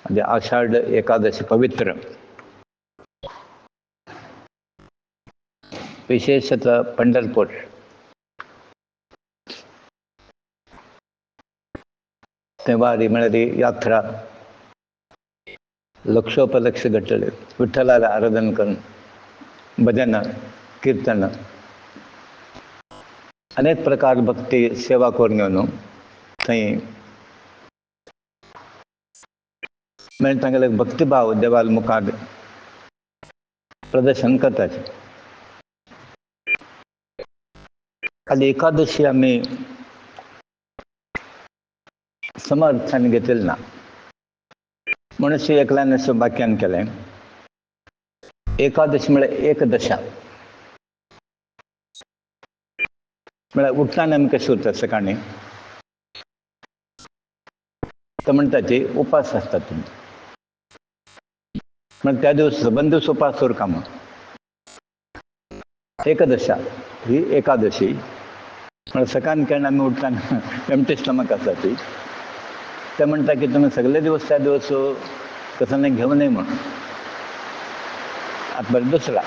म्हणजे आषाढ एकादशी पवित्र, विशेषतः पंढरपूर तेव्हा मिळाली यात्रा, लक्षोपलक्ष घडले. विठ्ठलाला आराधन करून भजन कीर्तन अनेक प्रकार भक्ती सेवा करून घेऊन थंय म्हणजे तांगेले भक्तिभाव देवाल मुखार प्रदर्शन करतात. काली एकादशी आम्ही समर्थाने घेतलेली ना, मनुष्य एकल्याने असं व्याख्यान केलंय. एकादशी म्हणजे एक दशा, म्हणजे उठला नेमकं सुरतात सकाळी तर म्हणतात ते उपास असतात तुम्ही, मग त्या दिवस बंदूस उपास करू का? मग एकदशा ही एकादशी म्हणजे सकाळी कारण आम्ही उठताना एमटी स्टमक असतात ती, ते म्हणतात की तुम्ही सगळे दिवस त्या दिवस कसं नाही घेऊ नये म्हणून. आता बरं दुसरा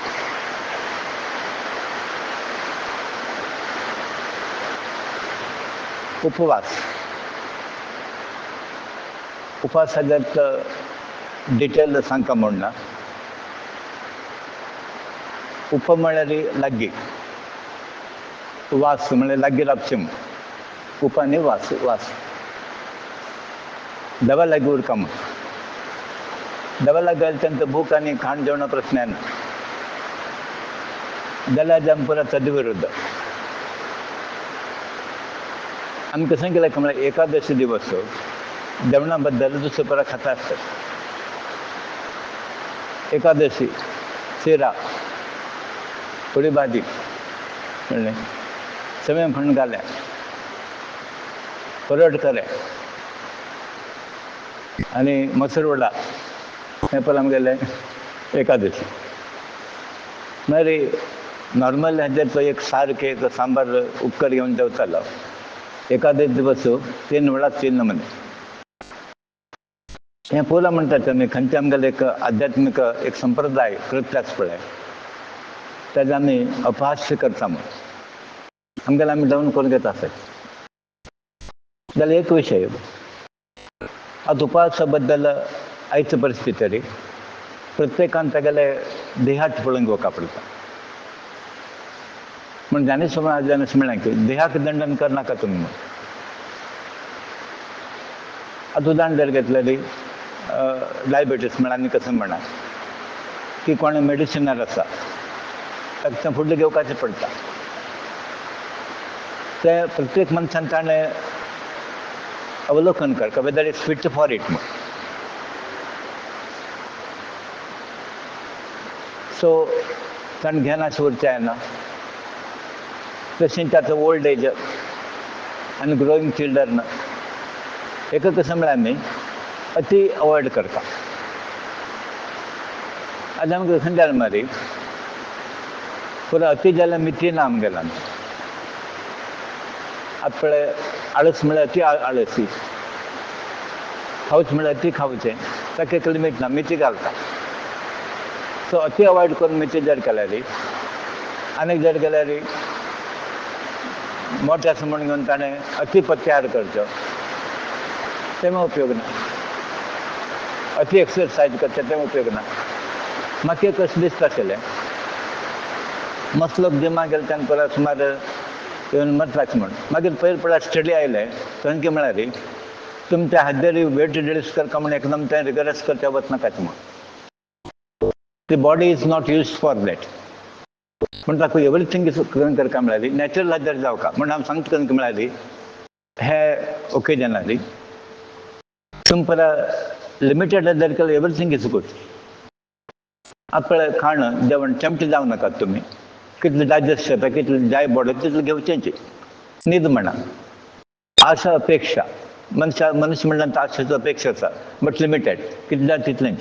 उपवास. उपवासाच्यात डिटेल सांगता म्हणून उप म्हळ्यारी लागी, वास म्हणजे लागी रापचिम, उपाने वास वास दवा लागी उरकाम. दवा लागायला त्यांचं भूक आणि खाण जेवण प्रश्न आहे ना, दला जमपुरा तद्विरुद्ध. आम्ही कसं केलं की मला एकादशी दिवस जेवणाबद्दल दुसरं परा खाता असतात. एकादशी शिरा थोडी भाजी म्हणले समय फण घाल्या परोट करे आणि मसूर वडा हे पण गेले एकादशी. मरे नॉर्मल ह्याच्यात एक सार के एक सांबार उपकर घेऊन जेवताला. एकादशी दिवस 3 वेळा 3 नमने हे पोला म्हणतात. मी खंचे आमगेला एक आध्यात्मिक एक संप्रदाय कृत्यास्पद आहे, त्याला आम्ही अपहास्य करता मग आमगेला आम्ही डाऊन करून घेत असत. त्याला एक विषय आता उपवासाबद्दल आईची परिस्थिती तरी प्रत्येकांचा गेले देहात पळून घेऊ पडता. म्हणून ज्ञानेश्वर महाराजांना म्हणा की देहाक दंडन कर नका तुम्ही. मग आता उदाहरण जर घेतलेली डायबिटीस म्हणा कसं म्हणा की कोणी मेडिसिनर असा तर फुडलं घेवकाचे पडता. ते प्रत्येक मनशान ताणे अवलोकन कर का whether is fit for it. मग सो ताण घेना उरचे आहे ना, तशें त्याचं ओल्ड एज आणि ग्रोईंग चिल्ड्रन एक कसं म्हणा मी अति अवॉइड करता. आज आमकां खंय मारी पुरो अति जाल्यार मिती ना आमगेला. आपले आळस म्हळ्यार अति आळसी, खावच म्हळ्यार अति खावचें, ताका एक लिमीट ना, मिती घालता. सो अति अवॉइड करून मिती जर केल्यार आनीक जर गेल्यार मोठ्या असं म्हणून घेऊन ताणें अति पत्यार करचो तेव्हा उपयोग ना. अति एक्सरसाइज करचे तेव्हा उपयोग ना. म्हाका एक कशें दिसता आसलें मस्त लोक जिमाक गेले तेन्ना परत सुमार येवन मरताच म्हण. मागीर पयर पळय स्टडी आयले थंय कितें म्हळ्यार तुमच्या हातदेरी वेट रिड्यूस करता म्हण एकदम तें रिगरस करच्या वचनाकाच म्हण. The body is not use for that. म्हण ताका एवरीथींग करून करता म्हळ्यार नॅचरल हातदेर जावका म्हण हांव सांगता करून म्हळ्यार हे ओकेजनारी तुम परा लिमिटेड हातदेर केल्यार एवरीथींग इज गूड. आपले खाण जेवण चमटी जावं नाकात. तुम्ही कितले डायजेस्ट करता कितले जाय बॉडी तितले घेवचेंची. न्हीद म्हणा आशा अपेक्षा मनुष्य म्हणल्यार आशेचो अपेक्षा आसा बट लिमिटेड कितले जाय तितलेंच.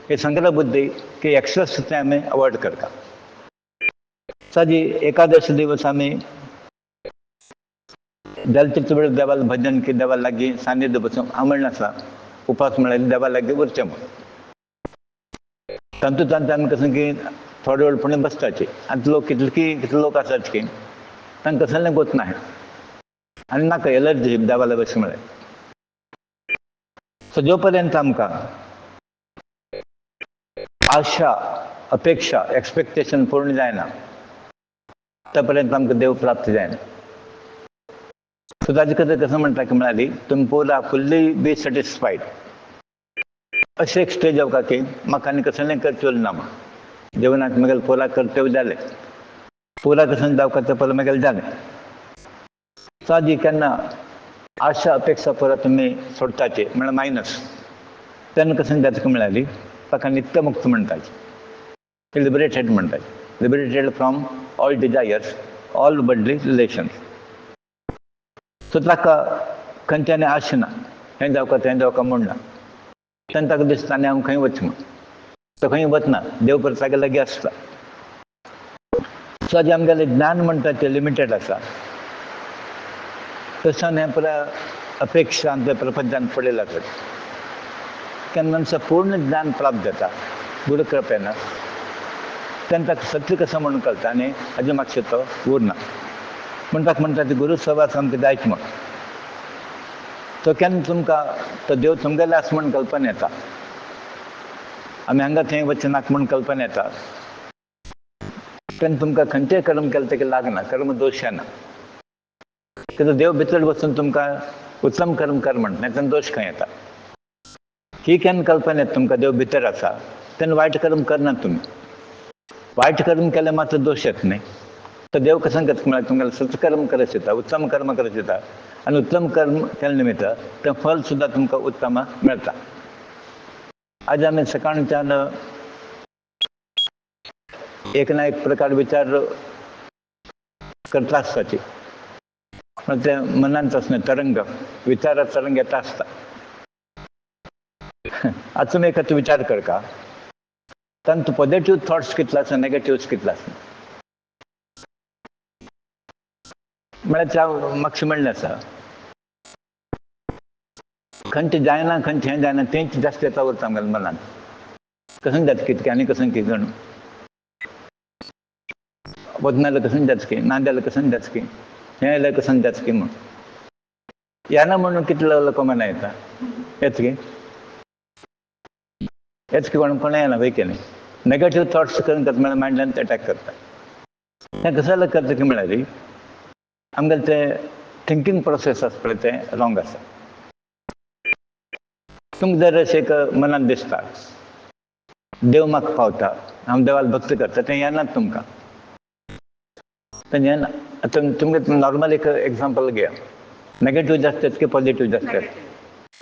हे संग्रह बुद्धी की एक्सेस तें आमी अवॉइड करता. साजी एकादशी दिवस आमी जाल्या तितले वेळ देवाला भजन की देवाला लागीं सान्निध्य बसून हांव म्हणलें आसा उपास म्हळ्यार देवा लागीं उरचें म्हूण. तांतूंत आमी कशें की थोडे वेळपणी बसताचे आतां लोक कितले लोक आसात की तांकां कसलें गोत ना आनी नाका एलर्जी देवाला बशी म्हळ्यार. सो जो पर्यंत आमकां आशा अपेक्षा एक्सपेक्टेशन पूर्ण जायना तो पर्यंत आमकां देव प्राप्त जायना. सो ताजे खातीर कसं म्हणटा की म्हळ्यार तुमी पोला फुल्ली बी सॅटिस्फायड. अशें एक स्टेज येवका की म्हाका आनी कसलें करचें उरना म्हण जिवनांत म्हगेलें पोला कर्तव्य जालें पुरा कसं जावका तें पयलें म्हगेलें जालें. सो हाजी केन्ना आशा अपेक्षा परत तुमी सोडटाचे म्हळ्यार मायनस तेन्ना कशें जाता की म्हळ्यार ताका नित्य मुक्त म्हणटात, लिबरेटेड म्हणटात, liberated from all desires all worldly relations. So ताका खंयची आनी आशा ना हें जावका तें जावका म्हूण ना. तेन्ना ताका दिसता आनी हांव खंय वचचें म्हूण. तो खंय वचना, देव परत तागे लागीं आसता. सो हाजें आमगेलें ज्ञान म्हणटा तें लिमिटेड आसा. तसोन हें पुरा अपेक्षा आनी त्या प्रपंचान पडलेले आसात. केन्ना मनशाक पूर्ण ज्ञान प्राप्त जाता गुरू कृपेन तेन्ना ताका सत्य कसं म्हणून कळटा आनी हाजे मातशें तो उरना. म्हूण ताका म्हणटा ती गुरू सहवास आमकां जायच म्हूण. तो केन्ना तुमकां तो देव तुमगेलो आसा म्हूण कल्पना येता. आमी हांगा थंय वचचे नाका म्हूण कल्पना येता. तेन्ना तुमकां खंयचेंय कर्म केलें तेका लागना, कर्म दोश येना. कित्याक देव भितर बसून तुमकां उत्तम कर्म कर म्हणटा तेन्ना दोश खंय येता. ही केन्ना कल्पना येता तुमकां देव भितर आसा तेन्ना वायट कर्म करनात तुमी. वायट कर्म केले मात्र दोश येता न्ही. तर देव कसं करता म्हळ्यार तुमकां सत्कर्म करत येता, उत्तम कर्म करत येता आनी उत्तम कर्म केले निमित्त तें फल सुद्दां तुमकां उत्तम मेळटा. आज आमी सकाळच्यान एक ना एक प्रकार विचार करता आसताची. ते मनांत असणे तरंग विचारात तरंग येता आसता. आज तुमी एक विचार कर का तांतूं पॉझिटिव्ह थॉट्स कितले आसा नेगेटिव्ह कितले आसा. म्हळ्यार म्हाका म्हणलें आसा खंयचें जायना खंयचें हें जायना तेंच जास्त येता उरता आमगेल्या मनांत. कसं जाता कितें आनी कसं कितें जाण वचना जाल्यार कसं जाता की ना जाल्यार कसं जाता की हें जाल्यार कसं जाता की म्हूण येना म्हणून कितले लोक मना येता येता की येता की कोण येना वय की न्ही. नेगेटिव्ह थॉट्स करून करता म्हळ्यार मायंडलान अटॅक करता. हें कसं जाल्यार करता की म्हळ्यार आमगेलें तें थिंकींग प्रोसेस आसा पळय तें रॉंग आसा. तुमकां जर अशें एक मनांत दिसता देव म्हाका पावता हांव देवाला भक्ती करता तें येनात तुमकां. तें येना. आतां तुमकां नॉर्मल एक एग्जांपल घेया. नेगेटिव्ह जास्त येता की पॉझिटिव्ह जास्त येता.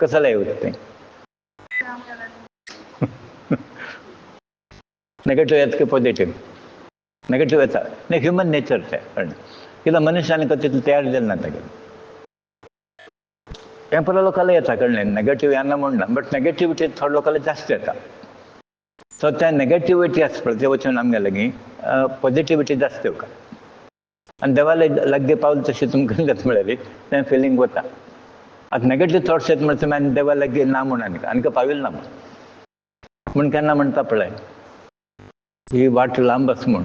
कसं जाल्यार येवता तें नेगेटिव्ह येता की पॉझिटिव्ह. नेगेटिव्ह येता न्ही ह्युमन नेचर तें कित्याक मनशान तितलें तयार जालें ना तेगे. हें पळय लोकांना येता कळ्ळें नेगेटिव्ह येना म्हूण ना बट नेगेटिविटी थोड्या लोकांना जास्त येता. सो त्या नेगेटिविटी आसा पळय ते वचून आमगे लागीं पॉझिटिविटी जास्त येवका आनी देवाला लागीं पावले तशें तुमकां जाता म्हळ्यार तें फिलींग वता. आतां नेगेटिव्ह थॉट्स येता म्हळ्यार तुमी आनी देवा लागीं ना म्हूण आनीक पाविल्ले ना म्हूण केन्ना म्हणटा पळय ही वाट लांब आसा म्हूण.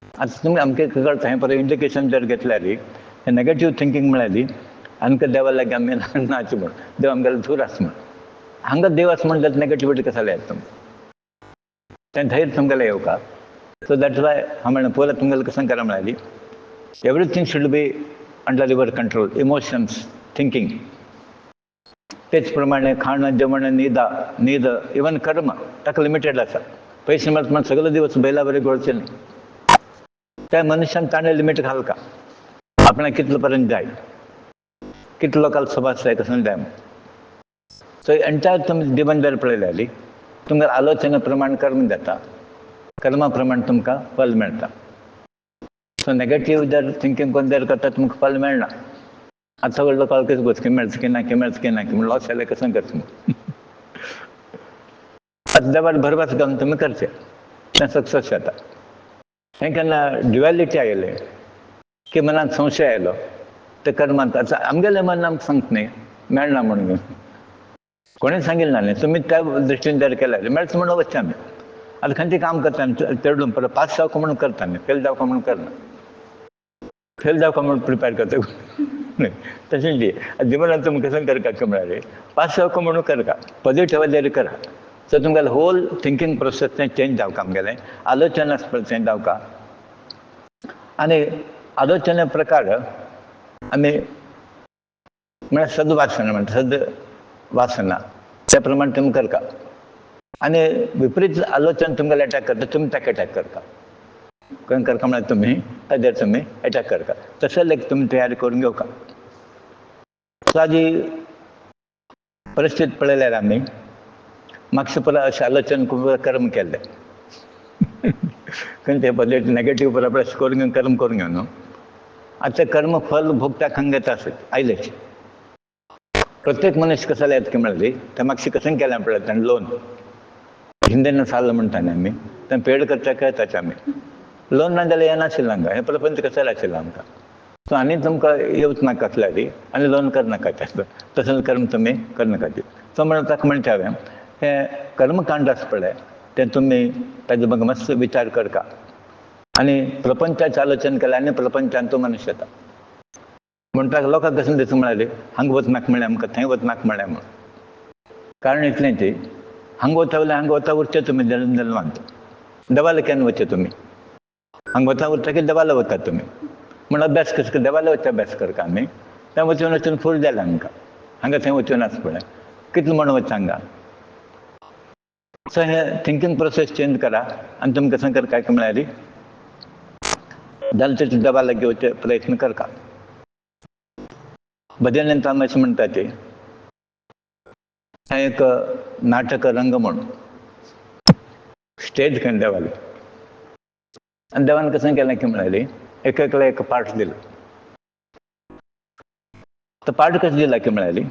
आतां तुमी आमकां कळटा हें पळय इंडिकेशन जर घेतल्यार हें नेगेटिव्ह थिंकींग म्हळ्यार आमकां देवा लागीं आमी नाच म्हूण देव आमगेलो दूर आसा म्हूण. हांगा देव आसा म्हूण जाल्यार नेगेटिविटी कसां येता तुमकां. तें धैर्य तुमगेलें येवका. सो दॅट्स वाय हांव म्हणलें पयलें तुमगेलें कसं करा म्हळ्यार everything should be under your control. Emotions thinking तेच प्रमाणे खाणं जेवण न्हीद इवन कर्म ताका लिमिटेड आसा. पयशे मेळटा म्हण सगळे दिवस बैला बरें घोळचे न्ही. त्या मनशान ताणें लिमीट घालका आपणाक कितले पर्यंत जाय कितले लोकांक सभास जाय कसं जाय. सो एंटायर तुमी जिवन जर पळयल्यार तुमगे आलोचने प्रमाण कर्म जाता. कर्मा प्रमाण तुमकां फल मेळटा. सो नेगेटिव्ह जर थिंकींग कोण जर करता तुमकां फल मेळना. आतां सगळे लोकांक कितें गोश्टी मेळटा की ना की मेळटा की ना की म्हूण लॉस जाल्यार कसं करता आतां देवार भरवस घालून तुमी करचें तें सक्सेस जाता. हें केन्ना ड्युएलिटी आयलें की मनांत संशय आयलो ते कर्मांत आतां आमगेलें मन आमकां सांगता न्ही मेळना म्हणून कोणी सांगितलं नाही, तुम्ही त्या दृष्टीने तयार केला मेळच म्हणून वच्चे आम्ही आता खंयची काम करताना चढून परत 5 का म्हणून करताना फेल जाऊ का म्हणून करणं, फेल जाऊ का म्हणून प्रिपेअर करतो नाही तशी जीवनात तुम्ही कसं कर का मिळाले 5 का म्हणून कर का पदवी ठेवलेली करा तर तुमकां होल थिंकींग प्रोसेसने चेंज जावं काम गेलें, आलोचना चेंज जावं का आणि आलोचने प्रकार आम्ही म्हणजे सद्वासना म्हणतात, सद्वासना त्या प्रमाणे तुम्ही करता आणि विपरीत आलोचना तुमकां अटॅक करता तुम्ही ताका अटॅक करता खंय करता म्हणजे तुम्ही ताजेर तुम्ही अटॅक करता तसं लेख तुम्ही तयारी करून घेवका. ताजी परिस्थिती पळयल्यार आमी मागच्या परस अशें आलोचना खूब कर्म केले खंय ते पद्दती नेगेटीव बरोबर करून घेवन कर्म करून घेवन न्हू आतां कर्म फल भोगता खंय घेता आयलेच प्रत्येक मनीस कसं येत की म्हळ्यार ते मागशी कसं केलें पळय ताणें लोन हिंदीन सारलो म्हणटाले आमी तें पेड करता कळटाचे आमी लोन ना जाल्यार येनाशिल्लें हांगा हें प्रपंच कसं आशिल्लें आमकां सो आनी तुमकां येवच नाका कसल्यारी आनी लोन करनाका तसलें कर्म तुमी करनाका सो म्हणून ताका म्हणटा हांवें हें कर्मकांड आसा पळय तें तुमी ताजे बद्दल मातसो विचार करता आनी प्रपंचाचें आलोचन केलें आनी प्रपंचान तो मनीस येता म्हणटा लोकांक कसं दिसता म्हळ्यार हांगा वचनाका म्हळें आमकां थंय वचनाका म्हळें म्हूण कारण इतलें ती हांगा वता जाल्यार हांगा वता उरचे तुमी जल्मांत देवाला केन्ना वचे तुमी हांगा वता उरता की देवाला वतात तुमी म्हण अभ्यास कसो देवाला वचचे अभ्यास करता आमी थंय वचून वचून फूल जालें आमकां हांगा थंय वचून आसा पळय कितलें म्हणून वचचें हांगा सो हें थिंकींग प्रोसेस चेंज करा आनी तुमी कसं करता काय म्हळ्यार जाल्यार तें देवाला घेवचे प्रयत्न करता. भजन आमी अशें म्हणटा ती हें एक नाटक रंग म्हणून स्टेज खंय देवाली आनी देवान कसं केलें की म्हळ्यार एकेकल्याक एक पार्ट दिलो तो पार्ट कसो दिला की म्हळ्यार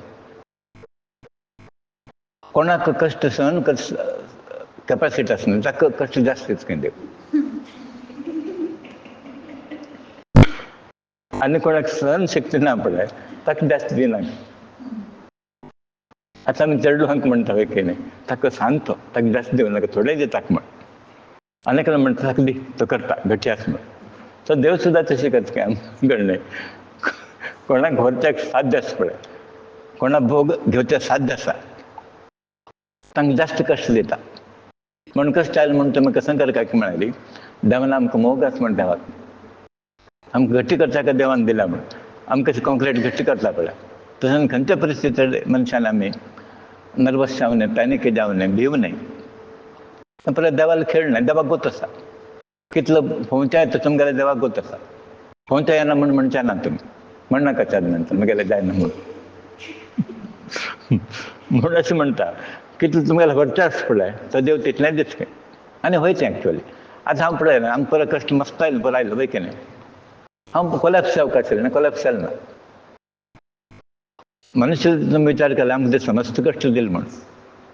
कोणाक कश्ट सहन कॅपेसिटी आसना ताका कश्ट जास्त दिसता देव आनी कोणाक सहन शक्ती ना पळय ताका जास्त दिना. आतां आमी चेडूं हांकां म्हणटा की न्ही ताका सांगतो ताका जास्त दिवं नाका थोडें दी ताका म्हण आनी कोण म्हणटा ताका दी तो करता गटी आसा म्हण सो देव सुद्दां तशें करता काय गणय कोणाक व्हरच्याक साध्य आसा पळय कोणाक भोग घेवचे साध्य आसा तांकां जास्त कश्ट दिता म्हणून कश्ट आयले म्हणून तुमी कसं करता की म्हळ्यार देवान आमकां मोग आसा म्हण देवाक आमकां गट्टी करता काय देवान दिला म्हण आमकां कॉन्क्रीट गट्टी करता पळय तशें खंयच्या परिस्थितीर मनशान आमी नर्वस जावं न्हय पॅनीक जावं न्हय भिवूं न्हय परत देवाला खेळ न्हय देवाक गोत आसा कितलो फोंवच्या येता तुमगेल्या देवाक गोत आसा फोंवच्या येना म्हूण म्हणचे ना तुमी म्हणनाका त्या नंतर म्हगेलें जायना म्हणून म्हणून अशें म्हणटा कितलें तुमगेलें व्हरचें आसा पळय तो देव तितलें दितलें आनी वयचें एक्चुअली आतां हांव पळय आमकां परत कश्ट मस्त आयलो बरो आयलो वय की न्ही हांव कोलॅप्स जावंक आशिल्लें कोलॅप्स जालें ना मनुश्य तुमी विचार केला आमकां दिसता मस्त कश्ट दिलें म्हूण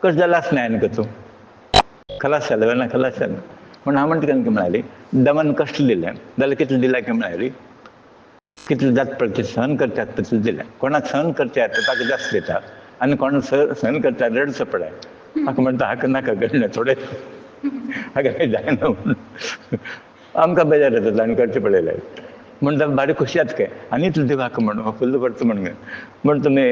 कश्ट जालें आसना आनी कसो खलास जालें ना खलास जालें पूण हांव म्हणटा की म्हळ्यार देवान कश्ट दिलें जाल्यार कितलें दिलें की म्हळ्यार कितलें जाता पळय तें सहन करतात तितलें दिलें कोणाक सहन करचें येता ताका जास्त दिता आनी कोणाक सहन करता रडचो पळय म्हाका म्हणटा हाका नाका गणय थोडें हाका जायना म्हणून आमकां बेजार येता आनी करचें पळयलें म्हणटा भारी खुशी जाता काय आनी इतलें दिवं हाका म्हणून फुल्ल करचो म्हण तुमी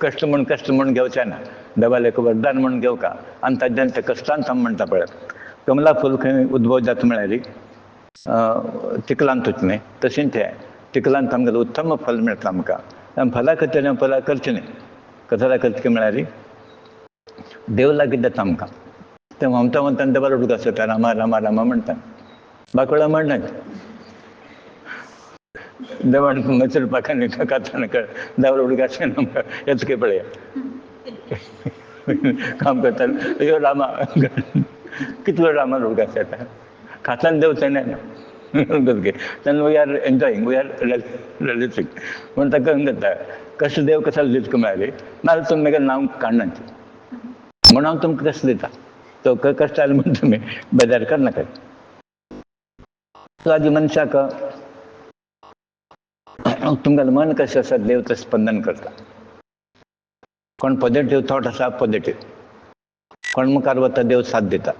कश्ट म्हूण घेवचें ना देवालें एक वरदान म्हूण घेवका आनी ताच्यान त्या कश्टांत आमी म्हणटा पळय कमला फूल खंय उद्भव जाता म्हळ्यार चिखलांत वचलें तशेंच तें चिखलांत आमकां उत्तम फल मेळटा आमकां फला खातीर फलां करचें न्ही कशाला करचें म्हळ्यार देव लागीं जाता आमकां तें वमता वमता देवाला उडको आसता रामा रामा रामा म्हणटा बाकोळा म्हणनात देवान मचरपाक आनी कातार देवाला उडको आसना आमकां येचके पळया काम करता अयो रामा कितलो रामान उडको आसता खातान देव थंय ना तेन्ना we are enjoying we are relaxing म्हणून ताका जाता कश्ट देव कशाला दिता म्हळ्यार नाजाल्यार तुमी म्हगेलें नांव काडनात म्हणून हांव तुमकां कश्ट दिता तो कश्ट आयले म्हूण तुमी बेजार करनाका सो आदी मनशाक तुमगेलें मन कशें आसा देव तें स्पंदन करता कोण पॉझिटिव्ह थॉट आसा पॉझिटिव्ह, कोण मुखार वता देव साथ दिता,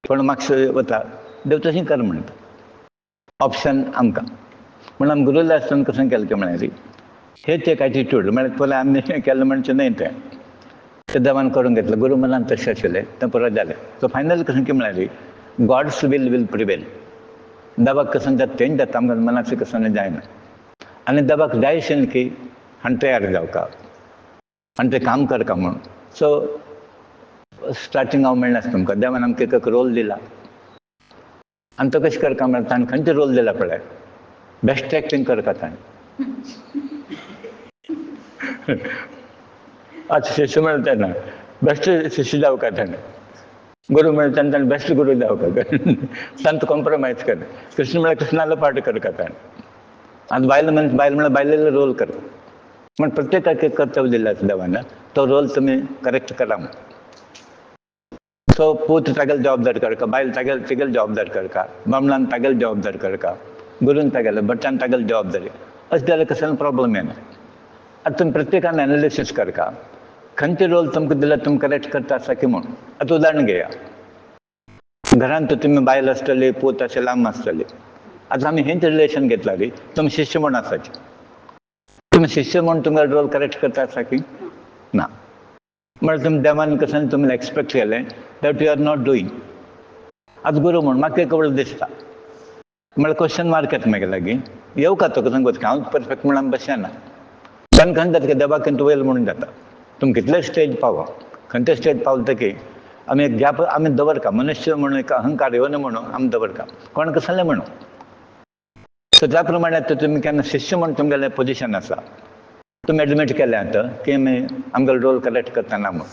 कोण मागसो वता देव तशें कर म्हणटा. ऑप्शन आमकां म्हण आमी गुरुला आसतना कशें केलें की म्हळ्यार हेच एक एटिट्यूड म्हळ्यार पयलें आमी केल्लें म्हणचें न्हय ते देवान करून घेतलं. गुरू मनान तशें आशिल्लें तें परत जालें. सो फायनल कशें की म्हळ्यार गॉड्स विल प्रिवेल. देवाक कसं जाता तेंच जाता, आमकां मनाचें कसं जायना. आनी देवाक जाय आशिल्लें की हांवें तयार जावका आनी तें काम करता म्हणून. सो स्टार्टींग हांव म्हणलें आसता तुमकां देवान आमकां एक रोल दिला आनी तो कशें करता म्हळ्यार ताणें खंयचो रोल दिला पळय बेस्ट एक्टींग करता ताणें. आतां शिष्य म्हणटा तेन्ना बेस्ट शिष्य जावका ताणें, गुरू म्हणटा तेन्ना ताणें बेस्ट गुरू जावका, तांचो कॉम्प्रोमायज कर. कृष्ण म्हळ्यार कृष्णालो पार्ट करता ताणें. आनी बायल म्हळ्यार बायलेलो रोल करता. म्हण प्रत्येकाक एक कर्तव्य दिल्लें आसा देवान, तो रोल तुमी करेक्ट करा म्हूण. सो पूत तागेली जबाबदारी करता, बायल तागेली जबाबदारी करता, बामणान तागेली जबाबदारी करता, गुरून तागेले, भटान तागेली जबाबदारी. अशें जाल्यार कसलो प्रॉब्लम येना. आतां तुमी प्रत्येकान एनालिसीस करता खंयचे रोल तुमकां दिल्यार तुमी करेक्ट करता आसा की म्हूण. आतां उदाहरण घेया, घरांत तुमी बायल आसतली, पूत आसतली, आम आसतली. आतां आमी हेंच रिलेशन घेतला री तुमी शिष्य म्हूण आसाचे. तुमी शिष्य म्हूण तुमगे रोल करेक्ट करता आसा की ना. म्हळ्यार तुमी देवान कसं तुमी एक्सपेक्ट केलें that you are not doing. आतां गुरू म्हूण म्हाका एक वेळ दिसता म्हळ्यार क्वेश्चन मार्क येता म्हागे लागीं येवं का तो कसं गोष्ट हांव परफेक्ट म्हणून बसना. ताणें खंय जाता की देवाक खंय वयल म्हणून जाता. तुमी कितले स्टेज पावा, खंयचे स्टेज पावता की आमी एक गॅप आमी दवरता. मनुश्य म्हणून एक अहंकार येवना म्हणून आमी दवरता, कोण कसलें म्हणून. सो त्या प्रमाणे आतां तुमी केन्ना शिष्य म्हणून तुमगेलें पोजिशन आसा, तुमी एडमीट केलें आतां की आमी आमगेलो रोल करेक्ट करतना म्हणून.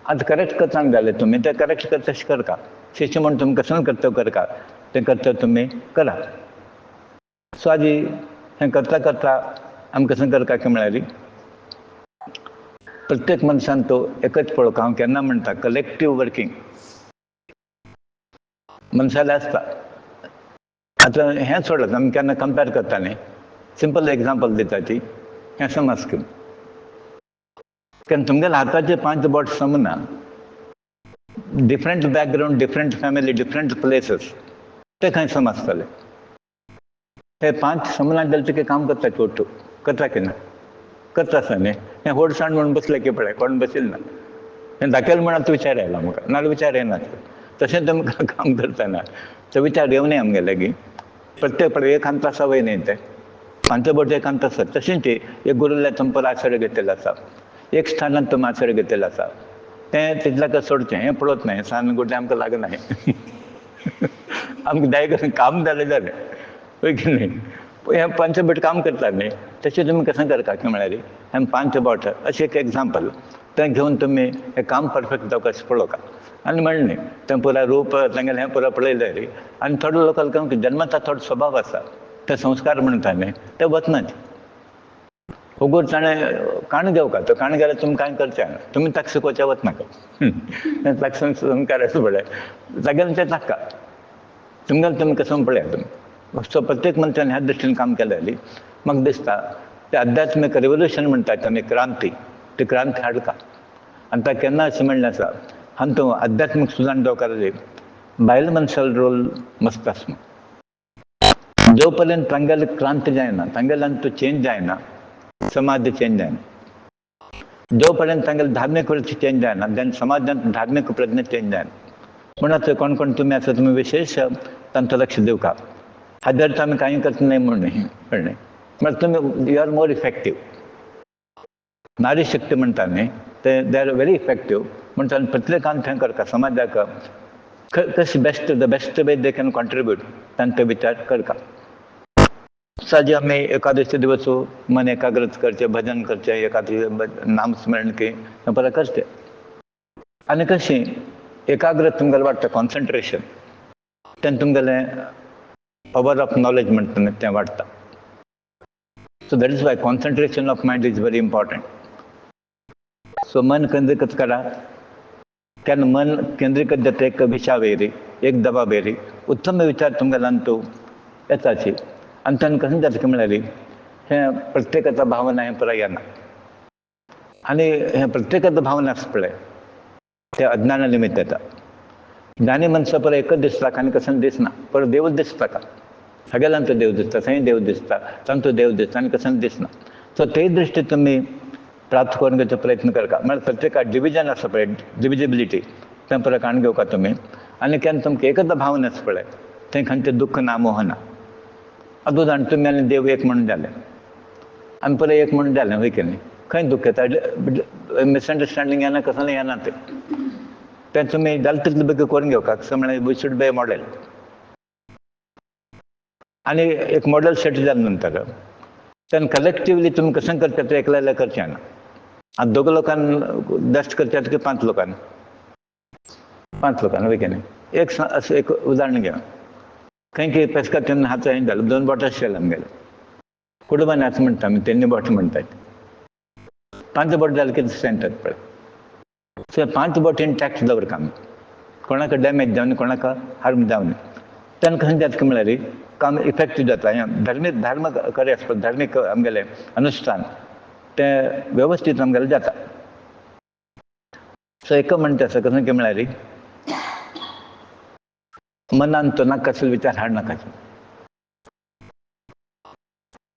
आतां करेक्ट करतना जालें तुमी तें करेक्ट करता तशें करता. शिष्य म्हणून तुमी कसलो कर्तव्य करता तें कर्तव्य तुमी करा. सो आजी हें करता करता आमी कसं करता की म्हळ्यार प्रत्येक मनशान तो एकच पळोवता. हांव केन्ना म्हणटा कलेक्टीव वर्कींग मनशालें आसता. आतां हें सोडत आमी केन्ना कंपेर करता न्ही, सिंपल एग्जांपल दिता ती हें समज की केन्ना तुमगेल्या हाताचे 5 बोट समना, different background, different family, different places, ते खंय समजतले. हे 5 समना जाल्यार तुका काम करता की करता की ना करता आसा न्ही. हें होडसाण म्हणून बसलें की पळय कोण बसील ना. हें दाखयलें म्हणून आतां विचार आयला म्हाका, नाल्यार विचार येना. तशें तुमकां काम करतना तो विचार येवं आमगे लागीं. प्रत्येक पळय एक अंत आसा वय न्ही तें 5 बोट एक अंत आसा. तशेंच एक गुरुल्या तुमपर आश्रय घेतिल्लो आसा, एक स्थानांत तुमी आश्रय घेतिल्लो आसा. तें तितल्याक सोडचें हें पळोवच न्हय. सान गुड्डे आमकां लागना. आमकां जाय कशें काम जालें जालें पळय की न्ही. हें 5 बोट काम करता न्ही, तशें तुमी कशें करता की म्हळ्यार हें 5 बोट अशें एक एग्जांपल तें घेवन तुमी हें काम परफेक्ट जावं कशें पळोवता. आनी म्हणलें न्ही तें पुरा रूप तेंगेलें हें पुरो पळयलें रे. आनी थोडे लोकांक जन्मता थोडो स्वभाव आसा, ते संस्कार म्हणटा न्ही ते वचनात. होगूर ताणें काण घेवका, तो काण गेल्यार तुमी कांय करचें ना, तुमी ताका शिकोवचें वचनाका. ताका संस्कार आसा पळय जाग्यार तें ताका तुमगेलें तुमी कसो पळया तुमी. सो प्रत्येक मनशान ह्या दृश्टीन काम केलें न्ही म्हाका दिसता तें आध्यात्मीक रेवल्युशन म्हणटात आमी क्रांती, ती क्रांती हाडटा. आनी ताका केन्ना अशें म्हणलें आसा हांव तूं आध्यात्मीक सुदारण जावपाक बायल मनशालो रोल मस्त आसा. जो पर्यंत तांगेली क्रांती जायना, तांगेल्यान तो चेंज जायना, समाज चेंज जायना. जो पर्यंत तांगेली धार्मीक वृत्ती चेंज जायना, देन समाजांत धार्मीक प्रज्ञा चेंज जायना. म्हणून कोण कोण तुमी आसा तुमी विशेष तांचो लक्ष दिवका. हादर आमी कांय करता न्हय म्हूण न्ही कळ्ळें. म्हळ्यार तुमी यू आर मोर इफेक्टीव. नारी शक्ती म्हणटा न्ही ते दे आर व्हेरी इफेक्टीव. म्हणटा प्रत्येकान थंय करता समाजाक कशें the best way they can contribute तांचे विचार करता. साजी आमी एकादशी दिवस मन एकाग्रत करचें, भजन करचें, एकादशी नाम स्मरण की परत करचें. आनी कशें एकाग्रत तुमगेलें वाडटा, कॉन्सन्ट्रेशन तें तुमगेलें पावर ऑफ नॉलेज म्हणटा तें वाडटा. So that is why concentration of mind is very important. So मन केंद्रीकृत करा. केन्ना मन केंद्रीकृत जाता एक विचार एक दबाव येरी उत्तम विचार तुमगेल्यान तूं येताची. आनी तेन्ना कशें जाता की म्हळ्यार हें प्रत्येकाचा भावना हें पुराय येना. आनी हे प्रत्येकाचो भावना आसता पळय ते अज्ञाना निमित्त येता. ज्ञानी मनसा परत एकच दिसता आनी कसं दिसना, परत देवच दिसता का? सगळ्यांना देव दिसता, थंय देव दिसता, तांचो देव दिसता आनी कसं दिसना. सो ते दृश्टी तुम्ही प्राप्त करून घेवचो प्रयत्न करता. म्हणजे प्रत्येकाक डिविजन आसा पळय, डिविजिबिलिटी तें परत काण घेवका तुमी. आनी केन्ना तुमकां एकच भावना आसा पळय, थंय खंयचे दुख्ख ना, मोह ना. अदूच आनी तुमी आनी देव एक म्हणून जाले आनी परत एक म्हणून जालें, वय की न्ही. खंय दुख्ख येता, मिसअंडरस्टँडींग येना, कसं येना तें तुमी जाता तितले बेगीन करून घेवका. कसं म्हळ्यार we should be a model. आणि एक मॉडेल सेट झाल्यानंतर त्यानं कलेक्टिवली तुम्ही कसं करतात ते एकल्याला करचे ना. आता 2 लोकांना डस्ट करतात की 5 लोकांना? 5 लोकांना, वय की नाही. असं एक उदाहरण घ्या. खंय की पेस्का त्यांना हात हें झालं, 2 बोटां शेलान गेले. कुटुंबाने असं म्हणता आम्ही, त्यांनी बोट म्हणतात. 5 बोट जाले कितें सेंटर पळय. सो 5 बोट इंटॅक्ट दवरका आमी. कोणाक डॅमेज जावनी, कोणाक हार्म जावनी. तेन्ना कशें जाता म्हळ्यार काम इफेक्टीव जाता. धर्म करे आसता, धार्मीक आमगेले अनुश्ठान ते व्यवस्थीत आमगेले जाता. सो एक म्हणटा आसा कसं की म्हळ्यार मनान तो नाका कसले विचार हाड नाकाचे.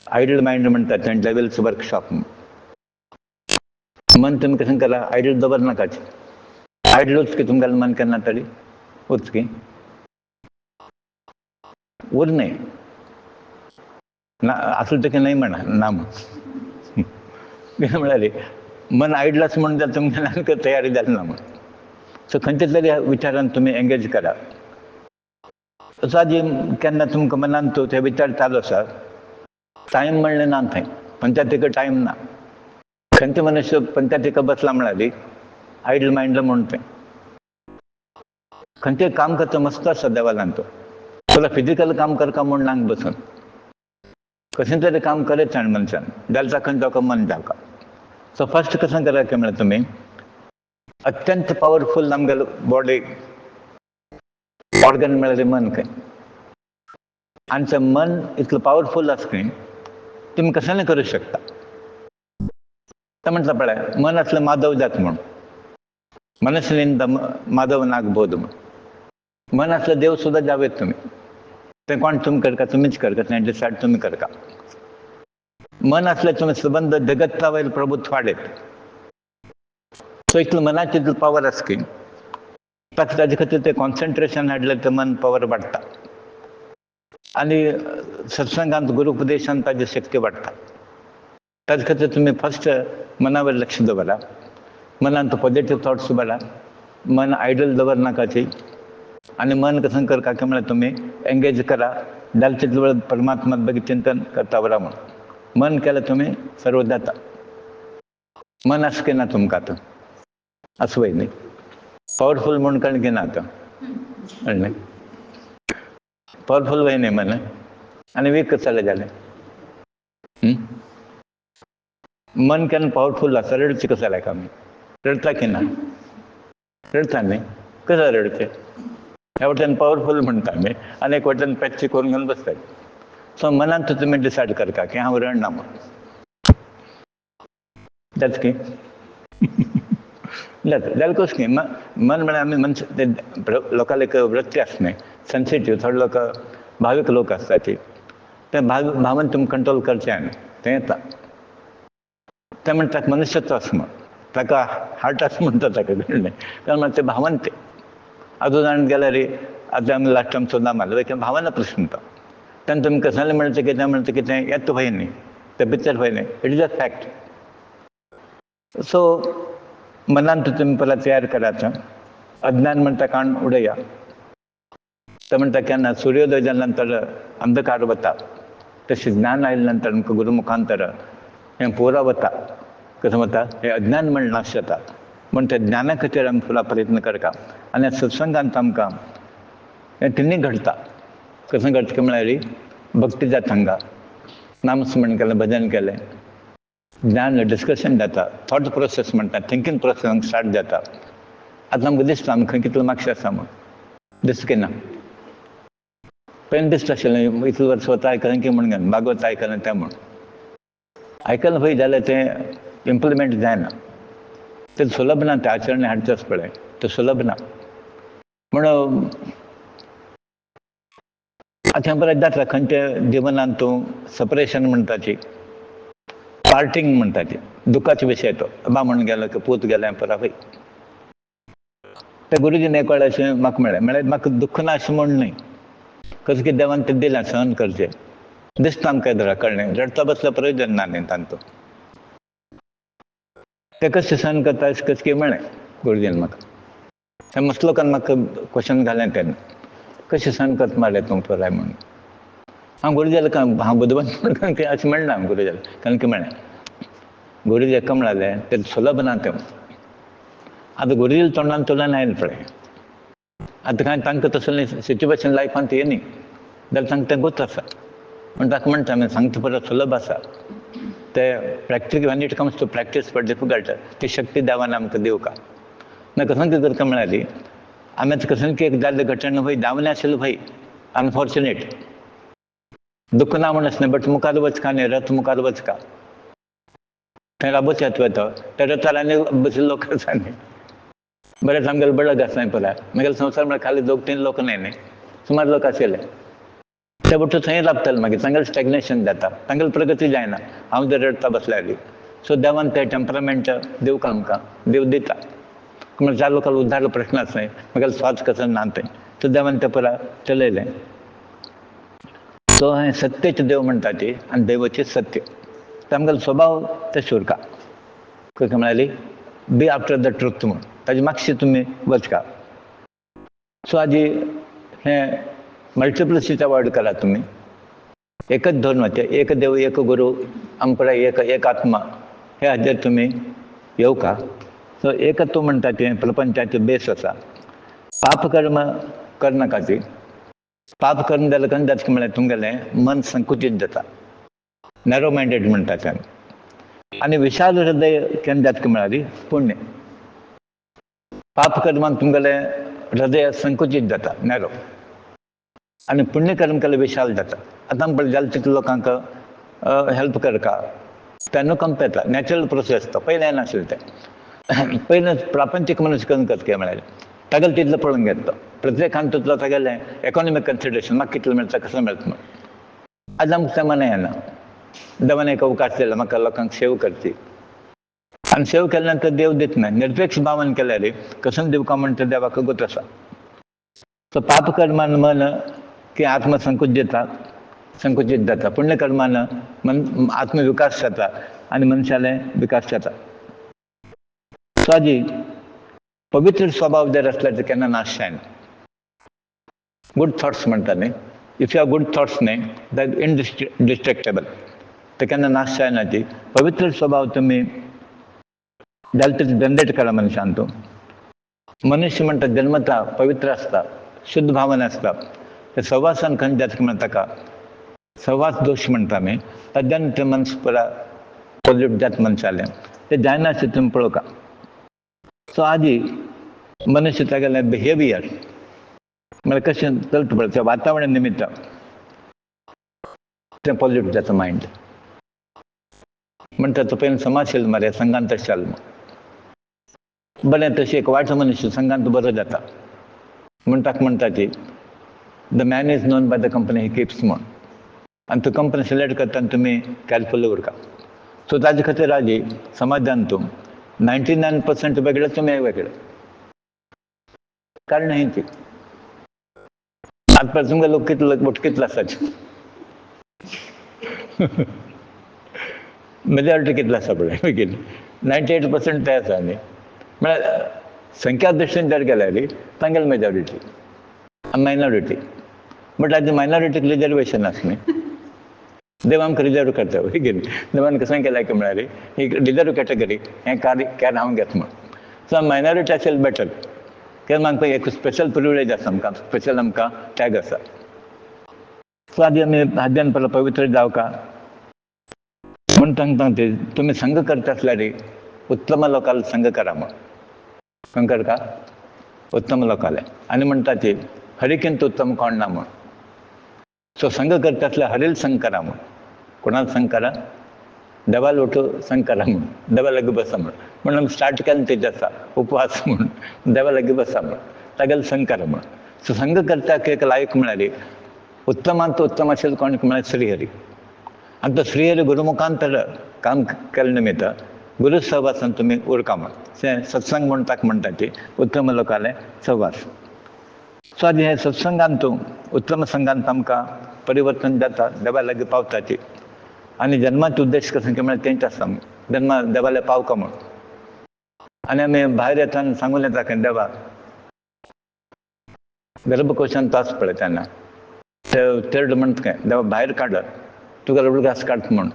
आयडल माइंड म्हणटात तें डेविल्स वर्कशॉप. मन तुम्ही कसं करा, आयडल दवर नाकाचे. आयडल उचकी तुमगेलें मन केन्ना तरी उचकी उरणे ना, असलं तर की नाही म्हणा ना. मग म्हणाले मन आयडलाच म्हणून जाता तुमच्या तयारी जाली ना. मग सो खंयच्या तरी विचारान तुम्ही एंगेज करा. जी केन्ना तुमकां मनान तो ते विचार चालू आसा, टायम म्हणलें ना थंय. पंचायतीक टायम ना. खंयचे मनुष्य पंचायतीक बसला म्हणाली आयडल माइंडला म्हणून थंय. खंयचे काम करता मस्त आसा देवालान तो. तुला फिजिकल काम करका म्हूण नांग बसून कशें तरी काम करेच आनी मनशान जाल्यार खंय जावका मन जावका. सो फर्स्ट कसं करा की म्हळ्यार तुमी अत्यंत पॉवरफुल आमगेलो बॉडी ऑर्गन म्हळ्यार मन खंय. आनी तें मन इतलें पॉवरफुल आसा खंय तुम्ही कशाने करू शकता. तर म्हटलं पळय मन असलं माधव जात म्हणून, मनस्विनिंद माधव नागबोध म्हणून. मन असलं देव सुद्धा जावेत तुम्ही. ते कोण तुम्ही करता, तुम्हीच करता. ते डिसाईड तुम्ही करता. मन असलं तुम्ही संबंध जगतचा वयर प्रभुत्व वाडेत. सो इतलं मनाची इतलं पॉवर आसा की ताच्या खातीर ते कॉन्सन्ट्रेशन हाडलें तर मन पॉवर वाडटा. आणि सत्संगांत गुरुपदेशांत ताची शक्ती वाडटा. ताचे खातीर तुम्ही फर्स्ट मनावर लक्ष दवरा. मनान तो पॉझिटिव्ह थॉट्स उबारा. मन आयडल दवर नाकाची. आणि मन कसं करता की म्हळ्यार तुम्ही एंगेज करा. जाल्या तितले वेळ परमात्मात बेगीन चिंतन करता वरा म्हणून. मन केल्यार तुम्ही सर्व जाता. मन असं की ना तुमकां आतां असं वय न्ही. पॉवरफुल म्हणून कळ्ळें की ना आतां कळ्ळें. पॉवरफुल वय न्ही मन आनी वीक जालें जालें. मन केन्ना पॉवरफुल आसा. रडचें कसं जाल्यार आमी रडता की ना, रडता न्ही. कसं रडचें. ह्या वटेन पॉवरफुल म्हणटा आमी आनी एक वटेन पेच्ची करून घेवन बसतात. सो मनान तो तुमी डिसायड करता की हांव रडना म्हणून. जाता की जाता जाल्यार कशें की मन म्हळ्यार आमी मनशां लोकांक एक वृत्ती आसता न्ही सेन्सिटीव. थोडे लोक भावीक लोक आसता ते भावन तुमी कंट्रोल करचें न्ही. तें येता ते म्हणटा ताका मनुश्यत्व आसा म्हण. ताका हार्ट आसा म्हणटा ताका कळ्ळें. कारण ते भावन ते अजून जाण गेल्यार आतां आमी लास्ट टायम सुद्दां मारलो की भावना प्रश्न तो. तेन्ना तुमी कसले म्हणटा कितें येता पळय न्ही ते भितर पळय न्ही. It is a fact. So मनान तुम्ही परत तयार करायचं. अज्ञान म्हणटा काण उडया. ते म्हणटा केन्ना सूर्योदय जाल्या नंतर अंधकार वता तशें ज्ञान आयल्या नंतर आमकां गुरुमुखांतर हें पुरा वता. कसं वता हें अज्ञान म्हण नाश जाता. म्हण त्या ज्ञाना खातीर आमी फुलां प्रयत्न करता. आनी सत्संगांत आमकां हें तिनूय घडटा. कसं घडटा की म्हळ्यार भक्ती जाता हांगा, नामस्मरण केलें, भजन केलें, ज्ञान डिस्कशन जाता, थॉट प्रोसेस म्हणटा थिंकींग प्रोसेस स्टार्ट जाता. आतां आमकां दिसता आमी खंय कितलो मातशें आसा म्हूण. दिसता की ना. पयलीं दिसता आशिल्लें इतलें वर्स स्वता आयकलें की म्हणून भागवत आयकलें तें म्हूण. आयकलें पळय जाल्यार तें इम्प्लिमेंट जायना. ते सुलभ ना, ते आचरणे हाडचंच पळय, ते सुलभ ना. म्हणून आता बरेच जाता खंयच्या जिवनांत तूं सपरेशन म्हणटा ती, पार्टींग म्हणटा ती, दुखाचो विशय तो. म्हणून गेलो की पूत गेलें परा हय. ते गुरुजीन एक वेळ अशें म्हाका म्हळें म्हाका दुख्ख ना अशें म्हण न्हय, कसं की देवान तें दिलें सहन करचें. दिसता आमकां येदरा कळ्ळें, रडता बसल्यार प्रयोजन ना न्ही तांतूं. ते कशें सहन करता अशें कसं की म्हळें गुरुजीन म्हाका. ते मस्त लोकांनी म्हाका क्वेश्चन घालें तेन्ना, कशें सहन करता मारले तूं पुराय म्हणून. हांव गुरुजीला हांव बुद्धवंत म्हणून अशें म्हणना गुरुजीला, कारण की म्हळें गुरुजी एका म्हणालें तें सुलभ ना तें. आतां गुरुजील तोंडान तुलान आयलें पळय, आतां कांय तांकां तसलें सिच्युएशन लायफांत येयनी जाल्यार तांकां तें गूच आसा. म्हण ताका म्हणटा हांवें सांगता परत सुलभ आसा. ते practice when it comes to practice for difficult, ती शक्ती देवान आमकां दिवं. म्हाका कसं करता म्हणाली, आमी आतां कसं की एक जाल्ले घटना पळय जावलें आशिल्लें पळय, अनफॉर्च्युनेट, दुख्ख ना म्हण आसलें, बट मुखार वचका न्ही, रथ मुखार वचका. थंय राबोच येता तो, त्या रथार आनी बशिल्लो लोक आसा न्ही, बरेंच आमगेले बळग आसा पळय, म्हगेलो संवसार म्हळ्यार खाली 2-3 लोक न्हय न्ही, सुमार लोक आशिल्ले. ते बटू थंय राबताले मागीर, तांगेलें स्टॅग्नेशन जाता, तांगेली प्रगती जायना, हांव जर रडता बसल्यार. सो देवान ते टेम्परामेंट दिवं आमकां, देव दिता. म्हणजे ज्या लोकांना उद्धार प्रश्नच नाही, म्हगेलो स्वार्थ कसं ना तें, तो देवान तें परा चलयलें. तो हें सत्यचें देव म्हणटा ती, आनी देवाचें सत्य. तर आमगेलो स्वभाव ते शुरका. खंय म्हणाली बी आफ्टर द ट्रुथ म्हणून, ताजे मागशी तुमी वचका. सो हाजी हें मल्टिप्लिसिटी अवॉयड करा तुमी. एकच धरून वचे, एक देव, एक गुरु, आमकडे एक आत्मा, हे हाजेर तुमी येवका. सो एकत्व म्हणटा तें प्रपंचाचें बेस आसा. पाप कर्म करनाका ती. पाप कर्म जालें करून जाता म्हळ्यार तुमगेलें मन संकुचीत जाता, नॅरो मायंडेड म्हणटा तें. आनी विशाल हृदय केन्ना जाता म्हळ्यार पुण्य. पाप कर्मान तुमगेलें हृदय संकुचीत जाता, नॅरो, आनी पुण्य कर्म केल्यार विशाल जाता. आतां आमकां जाल्या तितल्या लोकांक हेल्प करता, तेन्ना कंपेता, नॅचरल प्रोसेस तो, पयलें नाशिल्लें तें. पयलें प्रापंचीक मनुश्य करून करता म्हळ्यार तागेलें तितलें पळोवन घेता तो. प्रत्येकान तितलो तागेलें इकॉनॉमीक कन्सिडरेशन, म्हाका कितलें मेळटा कसो मेळटा म्हणून. आयज आमकां तें मना येना. देवान एक अवकाश दिला म्हाका लोकांक सेव करची, आनी सेव केल्या नंतर देव दितना निरपेक्ष भावान केल्यार कसं दिवका म्हणटा देवाक गूच आसा. सो पाप कर्मान मन की संकुचित जाता, पुण्य कर्मान मन आत्मविकास जाता आनी मनशाले विकास जाता. सो हाजी पवित्र स्वभाव जर असला तर केन्ना नाश जायना. गुड थॉट्स म्हणटा न्ही, if you have good thoughts न्ही दॅट इनडिस्ट्रक्टेबल, ते केन्ना नाश जायना. ती पवित्र स्वभाव तुमी जाल्यार तरी जनरेट करा मनशान. तूं मनुष्य म्हणटा जन्मता पवित्र आसता, शुद्ध भावन आसता. ते सहवासान खंय जाता म्हणटा ताका सहवास दोश म्हणटा आमी, ताच्यान तें मनस पुरा पोल्यूट जाता मनशालें. तें जायना अशें तुमी पळोवका. सो आदी मनुष्य तागेलें बिहेवियर म्हळ्यार कशें चलता पळय, तें वातावरण निमित्त तें पोल्यूट जाता मायंड. म्हणटा तो पयलीं समाज आशिल्लो मरे, संघांत तशें जालें. बरें तशें एक वायट मनुश्य संघांत बरो जाता म्हण ताका म्हणटा ती the man is known by the company he keeps म्हूण. आनी तूं कंपनी सिलेक्ट करता आनी तुमी कॅरफुली उरका. सो ताजे खातीर आजी समाजान तूं 99% वेगळे, तुमी वेगळे. कारण ही ती आतां तुमगे लोक कितलो आसात, मेजॉरिटी कितलो आसा पळय, 98% ते आसा न्ही. म्हळ्यार संख्या दृश्टीन जर गेल्यार तांगेली मेजॉरिटी आनी मायनॉरिटी. बट आतां मायनॉरिटीक रिजर्वेशन आसा न्ही, देव आमकां रिजर्व करता. देवान कसं केलां की म्हळ्यार ही रिजर्व कॅटेगरी हें कॅर हांव घेता म्हूण. सो मायनॉरिटी आशिल्लें बेटर, कित्याक आमकां एक स्पेशल प्रिविलेज आसा, आमकां स्पेशल आमकां टॅग आसा. सो आदी आमी हाज्यान परत पवित्र जावका म्हूण सांगता. ते तुमी संघ करता आसल्यार उत्तम लोकांलो संघ करा म्हूण. खंय करता उत्तम लोकाले. आनी म्हणटा ती हरिकिंत उत्तम कोण ना म्हूण. सो संघ करता आसल्यार हरील संघ करा म्हूण. कोणालो संघ करा, देवाला उठो संकरा म्हणून देवा लागी बसा म्हणून स्टार्ट केलें तेजाचा उपवास म्हणून देवा लागी बसा म्हणून तागेले संकरा म्हणून सो संघ करता एक लायक म्हळ्यारी उत्तमांत उत्तम असेल कोणाक म्हळ्यार श्रीहरी आणि तो श्रीहरी गुरुमुखांतर काम केले निमित्त गुरु सहवासान तुम्ही उरका म्हण सत्संग म्हणून ताका म्हणटा ती उत्तम लोकाले सहवास सो आज हे सत्संगांतू उत्तम संघांत आमकां परिवर्तन जाता देवा लागी पावता ती आनी जन्माचो उद्देश कसो की म्हळ्यार तेंच आसा जन्मा देवाले पावका म्हूण आनी आमी भायर येताना सांगून येता की देवा गर्भकोशान तो आसा पळय तेन्ना ते तेरड म्हणटा काय देवा भायर काड तुका उडगास काडता म्हूण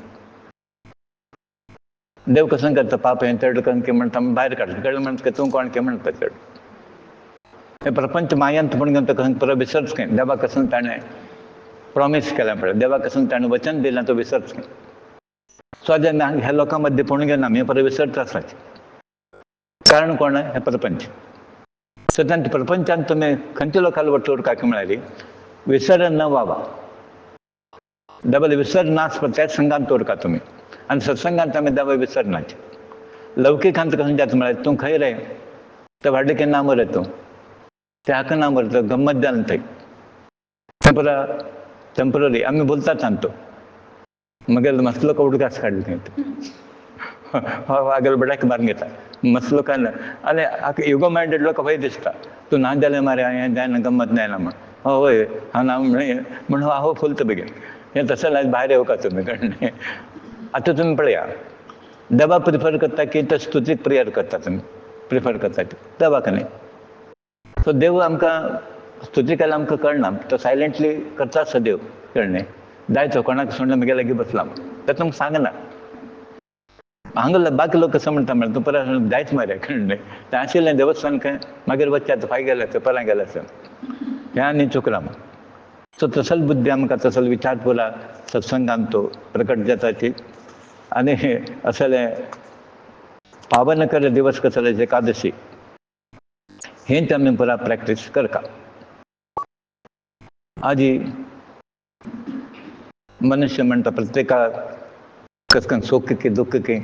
देव कसं करता पाप हें तेरड करून की म्हणटा भायर काडटा कळ्ळें म्हणटा तूं कोण की म्हणटा चड हे प्रपंच मायंत म्हणून घेवन तो कसं परत विसरच काय देवा कसं ताणें प्रॉमिस केल्या पळय देवा कसं ताणें वचन दिलें तो विसरच काय सो आज ह्या लोकां मध्य पळोवन घेवन आमी परत विसरता आसात कारण कोण हे प्रपंच सो तांच्या प्रपंचान तुमी खंयच्या लोकांना वटूर काय म्हळ्यार विसर न व्हावा देवाला विसर नाच त्याच संघांत उरका तुमी आनी सत्संगांत आमी देवा विसरनाचे लौकिकांत कसं जाता म्हळ्यार तूं खंय रे ते वाडके ना मरे तूं ते हाका ना मरे तो गंमत जालें थंय टेम्पररी आमी बोलतात सांगतो मगेल मसलो का उडकास काडले आगेल बड्याक मारून घेता मसलो काय ना आनी युगो मायंडेड लोक भंय दिसता तूं ना जालें मरे हें जायना गंमत जायना म्हण हय हांव ना म्हण हांव फुलत बेगीन हें तशें लायक भायर येवका तुमी कळ्ळें आतां तुमी पळया देवा प्रिफर करता की तो स्तुतीक प्रेयर करता तुमी प्रिफर करता देवाक न्ही सो देव आमकां स्तुती केल्यार आमकां कळना तो सायलेंटली करता असो देव कळ्ळें जायतो कोणाक सोडून म्हगे लागीं बसला तें तुमकां सांगना हांगा बाकी लोक कसं म्हणटा म्हळ्यार तूं परत जायच मरे कळ्ळें तें आशिल्लें देवस्थान खंय मागीर वच्चें फाय गेलें थंय परत गेलें हें आनी चुकलां सो तसल बुद्धी आमकां तसल विचार पुरा सत्संगांत तो प्रकट जाता ती आनी असले पावन कर दिवस कसले एकादशी हेंच आमी पुरा प्रॅक्टीस करता आजी मनुष्य म्हणटा प्रत्येकाक कसं सुख की दुःख की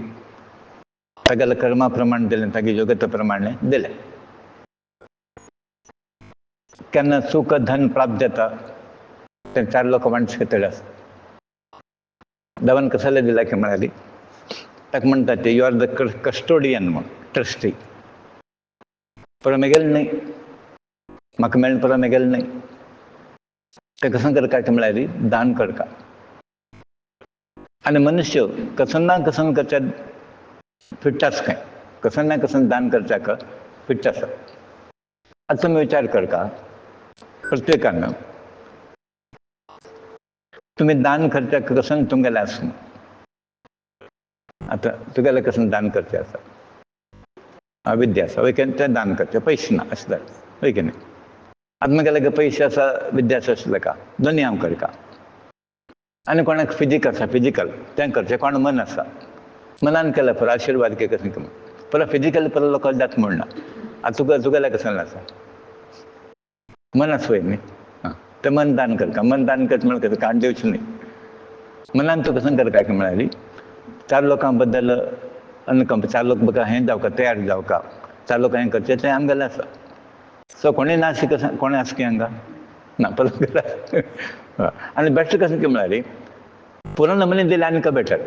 तागेल्या कर्मा प्रमाणे दिलें तागे योग्यते प्रमाणे दिलें केन्ना सुख धन प्राप्त जाता ते चार लोक माणस घेतले आसता देवान कसले दिला की म्हळ्यार ताका म्हणटा ते यू आर द कस्टोडियन म्हण ट्रस्टी परत मेगेलें न्ही म्हाका मेळ्ळें परत मेगेलें न्ही ते कसं करता की म्हळ्यार दान करता आनी मनुष्य कसं ना कसं करच्या फिट्ट आसा खंय कसं ना कसं दान करच्याक फिट्ट आसा आतां तुमी विचार करता प्रत्येकान तुमी दान करच्याक कसं तुमगेलें आसा आतां तुगेलें कसं दान करचें आसा विद्या आसा वय तें दान करचें पयशे ना अशें जालें वय की न्ही आतां म्हगेले पयशे आसा विद्या आसा अशें का दोनी हांव करता आनी कोणाक फिजिकल तें करचें कोण मन आसा मनान केल्यार पुरो आशिर्वाद के कसं की पुरो फिजिकल पुरो लोक जाता म्हणना आतां तुगेलें कसं आसा मन आसा वय न्ही तें मन दान करता मन दान करता म्हळ्यार कसं काण दिवचें न्ही मनान तूं कसं करता की म्हळ्यार चार लोकां बद्दल अनकंप चार लोक बघा हें जावका तयार जावका चार लोक हें करचें तें आमगेलें आसा सो कोणें ना अशें कसं कोणें आसा की हांगा ना परत आनी बेश्ट कसं की म्हळ्यार पुरण मनीस दिलें आनीक बेटर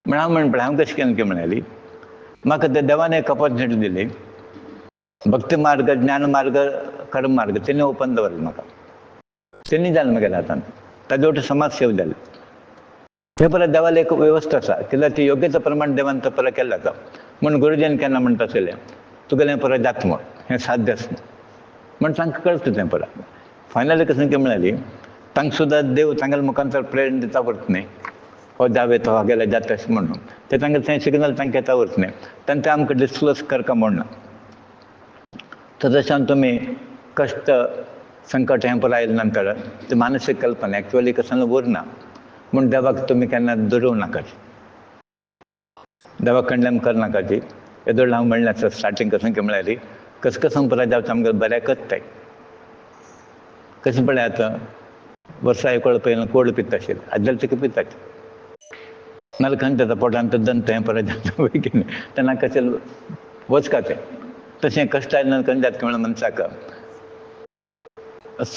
म्हण हांव म्हणपा हांव कशें केलें की म्हळ्यार म्हाका ते देवान एक ऑपॉर्च्युनिटी दिली भक्ती मार्ग ज्ञान मार्ग कर्म मार्ग तेणी ओपन दवरलें म्हाका तेणी जालें म्हगेल्या हातान ताजे वटेन समाज सेवा जाली हे परत देवाला एक व्यवस्था आसा कित्याक ती योग्यते प्रमाणे देवान तो परत केल्लो आसा म्हण गुरुजीन केन्ना म्हणटा आसलें तुगेलें परत जाता म्हण हें साध्य आसा म्हण तांकां कळटा तें परत फायनली कसं की म्हळ्यार तांकां सुद्दां देव तांगेल्या मुखांतर प्रेरणा दिता उरता न्ही हो जावे तो हागेले जाता अशें म्हणून ते तांकां थंय सिग्नल तांकां येता उरता न्ही तेन्ना तें आमकां डिस्क्लोज करता म्हणना तर तशें तुमी कश्ट संकट हें पळय आयले नंतर ते मानसीक कल्पना एक्चुअली कसं उरना म्हूण देवाक तुमी केन्ना दुडोवं नाकाची देवाक कडल्यान करनाकाची येदोळ हांव म्हणलें आसा स्टार्टींग कसं की म्हळ्यार कसं कसं पुराय जावचें आमकां बऱ्याकच तें कशें पळय आतां वर्सा एक वेळ पयलें कोल्ड पिता आशिल्लें आदले तिका पिताची नाल्यार खंय तेचा पोटान तो दंत हें परत बेगीन तेन्ना कशें वचका तें तशें कश्ट आयले खंय जाता म्हणून मनशाक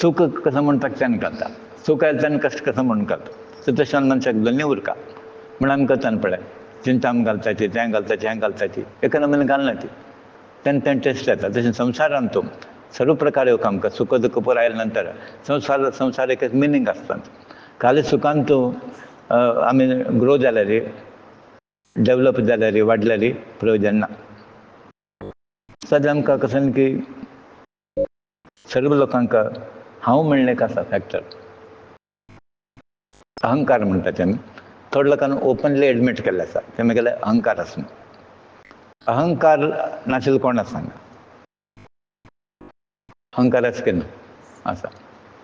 सूख कसं म्हणपाक त्यान कळटा सूख आयले तेन्ना कश्ट कसं म्हणून कळटा सो तशें मनशाक दोनी उरका म्हण आमी करता न्ही पळय चिंताम घालताची तें घालताची हें घालताची एका नमुने घालना ती तेन्ना तें टेस्ट येता तशें संवसारान तूं सर्व प्रकार येवका आमकां सुख दुःख पुरो आयले नंतर संवसार एक मिनींग आसता खाली सुखान तूं आमी ग्रो जाल्यार डेवलप जाल्यार वाडल्यार प्रयोजन ना सद्या आमकां कसं न्ही की सर्व लोकांक हांव म्हणलें एक आसा फॅक्टर अहंकार म्हणटा तें आमी थोड्या लोकांनी ओपनली एडमीट केल्लें आसा तें म्हगेलें अहंकार आसा अहंकार नाशिल्लो कोण आसा सांगा अहंकार आसा की ना आसा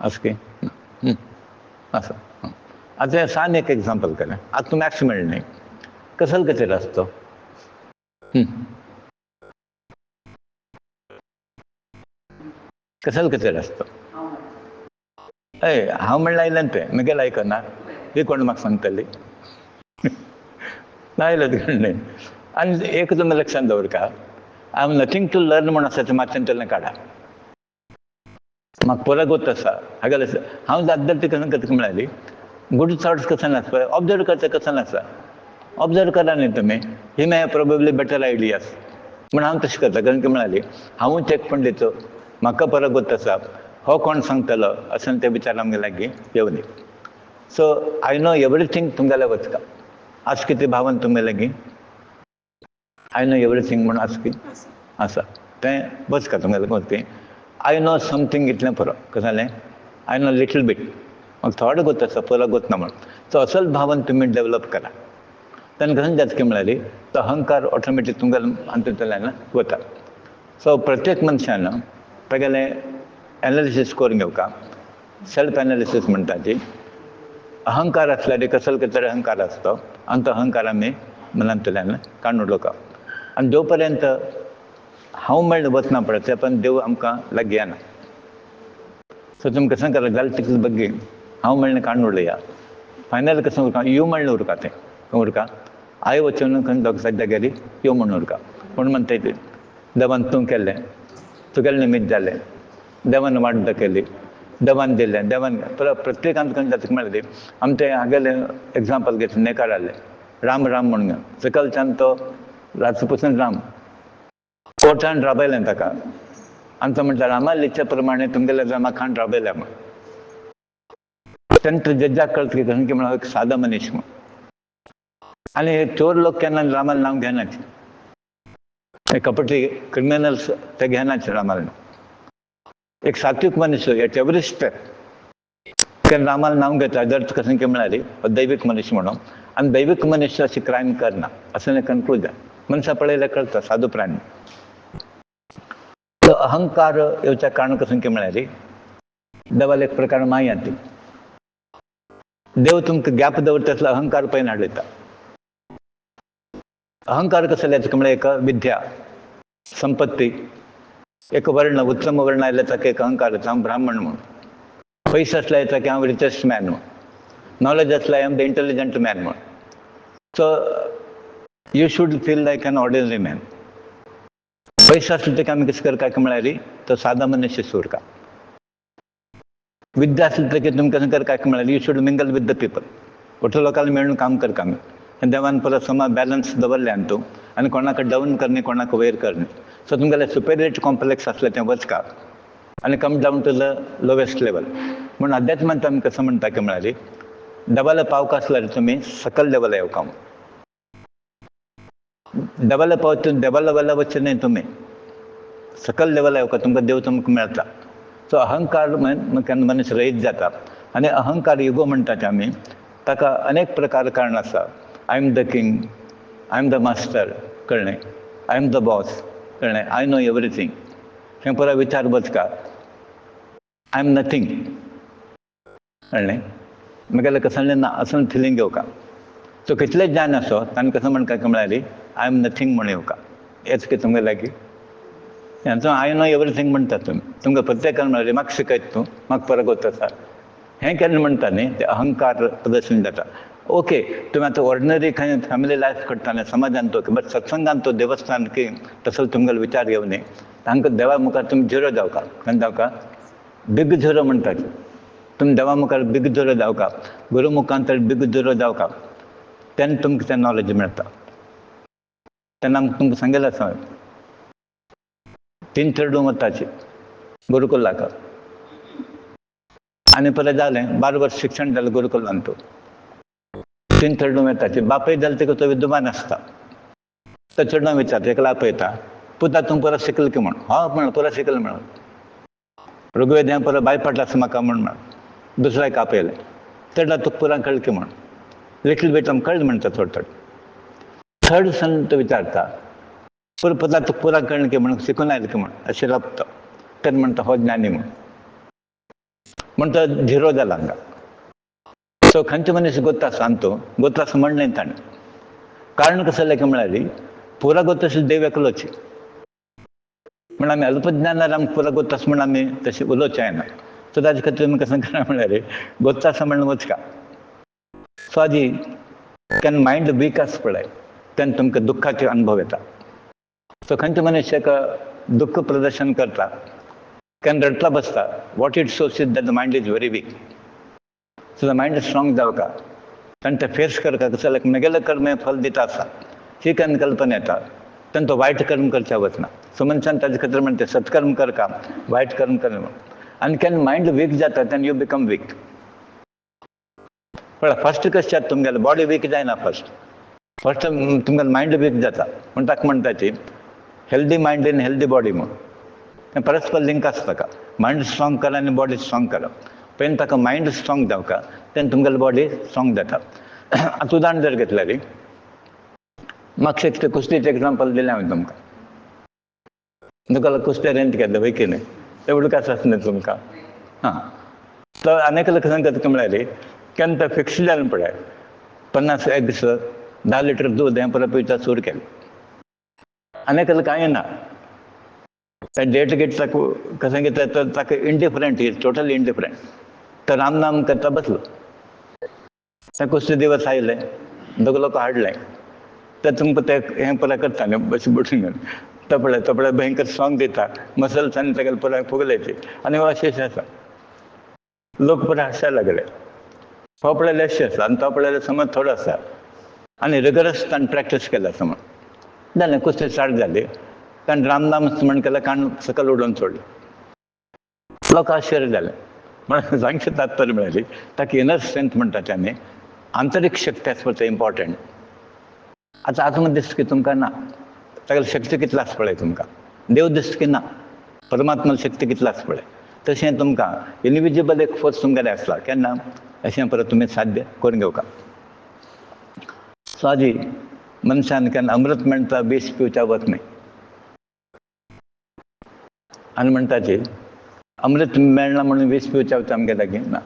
आसा की आसा आतां सांग एक एग्जाम्पल केलें आतां तूं मॅक्स म्हणलें न्ही कसल कचेर आसा तो कसल कचेर आसा तो हय हांव म्हणलें आयलें तें म्हगेलें आयकना ही कोण म्हाका सांगतली आयलें तुगेलें आनी एक तुमी लक्षांत दवरका I have nothing to learn म्हूण आसा तें मातशें काडा म्हाका पुरो गोत आसा हागेले हांव जाता ती कसं करता म्हळ्यार गुड थॉट्स कसं आसा पळय ऑब्जर्व करता कसं आसा ऑब्जर्व करा न्ही तुमी ही मे प्रोबेबली बेटर आयडियाज म्हण हांव तशें करता कारण की म्हळ्यार हांवूच एक पंडित म्हाका पुरो गोत आसा हो कोण सांगतलो असं ते विचार आमगे लागीं येवं दी सो आय नो एवरीथींग तुमगेले वचका आस कितें भावन तुमगे लागीं आय नो एवरीथींग म्हूण आस की आसा तें वचका तुमगेलें वचपी आय नो समथींग इतलें पुरो कशें जालें आय नो लिटल बीट म्हाका थोडो गोत आसा पुरो गोत ना म्हणून सो असल भावन तुमी डेवलप करा तेन्ना कशें जाता की म्हळ्यार तो अहंकार ऑटोमॅटीक तुमगेले अंतर्तल्यान वता सो प्रत्येक मनशान तेगेलें एनालिसीस करून घेवका सेल्फ एनालिसीस म्हणटा ती अहंकार असल्यार कसल तरी अहंकार आसता आनी तो अहंकार आमी मनांतल्यान काडून उडोवका आनी जो पर्यंत हांव म्हणलें वचना पळय ते पण देव आमकां लागीं येना सो तुमी कशें करा जालें तितलें बेगीन हांव म्हणलें काडून उडया फायनल कशें उरका यू म्हणलें उरका तें खंय उरका आय वचून खंय दोग जाग्यार यो म्हणून उरका पूण म्हणटा तें देवान तूं केलें तुगेलें निमित्त जालें देवान वाट दाखयली देवान दिलें देवान प्रत्येकान खंय जाता म्हळ्यार आमी तें हागेलें एग्जाम्पल घेतलें नेकार जालें राम राम म्हणून सकलच्यान तो रातचो पसून राम कोर्टान राबयलें ताका आनी तो म्हणटा रामा लिचे प्रमाणे तुमगेल्या रामा खाण राबयल्या म्हण तेन्ना तो जजाक कळटा की खंय की म्हळ्यार एक सादो मनीस म्हूण आनी हे चोर लोक केन्ना रामान नांव घेनाच हे कपटी क्रिमिनल्स ते घेनाच रामाल एक सात्वीक मनीस एट एवरी स्टेप केन्ना रामाल नांव घेता जर कशें की म्हळ्यार दैवीक मनीस म्हणून आनी दैवीक मनीस अशी क्रायम करना असं कन्क्लुजन मनशां पळयल्यार कळटा सादो प्राणी तो अहंकार येवच्या कारण कशें की म्हळ्यार देवाल एक प्रकार माया ती देव तुमकां गॅप दवरता तसलो अहंकार पयन हाडयता अहंकार कसो येता म्हळ्यार एक विद्या संपत्ती एक वर्ण उत्तम वर्ण आयले ताका एक अहंकार येता हांव ब्राह्मण म्हणून पयसो आसला येता की हांव रिचेस्ट मॅन म्हणून नॉलेज आसला I am the intelligent man म्हणून so you should feel like an ordinary man पयसो आसलो ताका आमी कशें करता म्हळ्यार तो सादा मनीस उरका विद्या आसली तरी तुमी कशें करता म्हळ्यार you should mingle with the people मोठ्या लोकांनी मेळून काम करता आमी देवान परत समा बॅलन्स दवरल्यान तूं आनी कोणाक डावन करनी कोणाक वयर करनी सो तुमगेलें सुपेरियरिटी कॉम्प्लेक्स आसलें तें वचका आनी come down to the lowest level म्हूण अध्यात्मांत आमी कसं म्हणटा की म्हळ्यार देवाला पावका आसल्यार तुमी सकल लेवला येवका देवाला पावता देवाला वेला वचचे न्ही तुमी सकल लेवला येवका तुमकां देव तुमकां मेळटा सो अहंकार केन्ना मनीस रहीत जाता आनी अहंकार युगो म्हणटा ते आमी ताका अनेक प्रकार कारण आसा I am the king I am the master कळ्ळें आय एम द बॉस कळ्ळें आय नो एवरीथींग हें पुरो विचार वचका आय एम नथींग कळ्ळें म्हगेलें कसलें ना असं फिलींग घेवका सो कितलें ज्ञान आसो ताणें कसं म्हणटा म्हळ्यार आय एम नथींग म्हणून येवका हेच की तुमगे लागीं हेंचो आय नो एवरीथींग म्हणटा तुमी तुमकां प्रत्येकान म्हळ्यार म्हाका शिकयता तूं म्हाका पुरो गोत आसा हें केन्ना म्हणटा न्ही तें अहंकार प्रदर्शन जाता ओके तुम्ही आता ऑर्डिनरी खंय फॅमिली लायफ करताले समाजान तो बट सत्संगान तो देवस्थान की तसं तुमगेलो विचार घेवन तांकां देवा मुखार तुमी झिरो जावका खंय जावका बिग झिरो म्हणटात तुमी देवा मुखार बिग झिरो जावका गुरू मुखांतर बिग झिरो जावका तेन्ना तुमकां तें नॉलेज मेळटा तेन्ना तुमकां सांगलें आसा 3 थर्ड वताची गुरुकुलाक आनी परत जालें 12 वर्स शिक्षण जालें गुरुकुलान तूं 3 थर्ड येताची बापय जालें तिका तो विद्यमान आसता तो चेडूं विचारता एकला आपयता पुता तूं परत शिकल की म्हण हा म्हण परत शिकल म्हण ऋग्वेद हें परत बाय पडला म्हाका म्हण दुसरा एक आपयलें चेडा तुका पुरां कळ्ळें की म्हण लिटल बीट आमकां कळ्ळें म्हणटा थोडं थोडं थर्ड सन तो विचारता पुता तुका पुरां कळ्ळें की म्हण शिकून आयलें की म्हण अशें रपता तेन्ना म्हणटा हो ज्ञानी म्हण तो झिरो जाला हांगा सो खंयचे मनीस गोत्तास सांगतो गोत्तास म्हणलें ताणें कारण कसं जालें की म्हळ्यार पुरा गोत्तास देव एकलोच म्हण आमी अल्पज्ञानार आमकां पुरा गोत्तास म्हण आमी तशें उलोवचें जायना सो ताजे खातीर तुमी कशें करा म्हळ्यार गोत्तास म्हण वचका सो हाजी केन्ना मायंड वीक आसा पळय तेन्ना तुमकां दुख्खाचे अनुभव येता सो खंयचे मनीस एका दुख्ख प्रदर्शन करता केन्ना रडटा बसता what it shows is that the mind is very weak so the mind strong जावका ताणें तें फेस करता कसं जाल्यार म्हगेलें कर्म फल दिता आसा ही केन्ना कल्पना येता तेन्ना तो वायट कर्म करच्या वचना सो मनशान ताजे खातीर म्हणटा सत्कर्म करता वायट कर्म कर आनी केन्ना मायंड वीक जाता तेन्ना यू बिकम वीक पळय फस्ट कशें जाता तुमगेलें बॉडी वीक जायना फस्ट तुमगेलें मायंड वीक जाता म्हण ताका म्हणटा ती healthy mind in healthy body म्हण तें परस्पर लिंक आसता ताका मायंड स्ट्रॉंग कर आनी बॉडी स्ट्रॉंग करप पयलीं ताका मायंड स्ट्रॉंग जावका तेन्ना तुमगेली बॉडी स्ट्रॉंग जाता आतां उदाहरण जर घेतलें रे म्हाका एक कुस्तीचें एग्जांपल दिलें हांवें तुमकां तुका कुस्त्या रेंट केलें वय की न्ही एवढं काय आसना तुमकां हां तो अनेक लोक सांगतात की म्हळ्यार केन्ना तें फिक्स जालें पळय 50 एग्स 10 लिटर दूद हें परत पिवचा सूर केलें अनेक लोक कांय ना डेट गेट ताका कशें घेता तर ताका इंडिफरंट इज टोटली इंडिफरंट तो रामनाम करता बसलो तें कुस्ती दिवस आयले दोग लोक हाडले तर तुमकां तें हें परत करता न्ही बशी बुडून घेवन तो पळय भयंकर स्ट्रॉंग दिता मसल्स आनी ताका परत फुगलेची आनी अशें आसा लोक परत हांसपाक लागले हो पळयल्यार अशें आसा आनी तो पळयल्यार समज थोडो आसा आनी रिगरस ताणें प्रॅक्टीस केला समज जालें कुस्ती स्टार्ट जाली ताणें रामनाम स्मरण केलें कान सकयल उडोवन सोडलें लोक आश्चर्य जालें म्हण सांगचें तात्पर्य म्हळ्यार ताका इनर स्ट्रेंथ म्हणटा आमी आंतरीक शक्ती आसता पळय इम्पॉर्टंट आतां आत्म दिसता की तुमकां ना ताका शक्ती कितली आसा पळय तुमकां देव दिसता की ना परमात्मा शक्ती कितली आसा पळय तशें तुमकां इनविजिबल एक फोर्स तुमगेले आसला केन्ना अशें परत तुमी साध्य करून घेवका सो हाजी मनशान केन्ना अमृत मेळटा बीस पिवच्या वच न्ही आनी म्हणटा ती अमृत मेळना म्हणून वीस पिवच्या वचता आमगे लागीं ना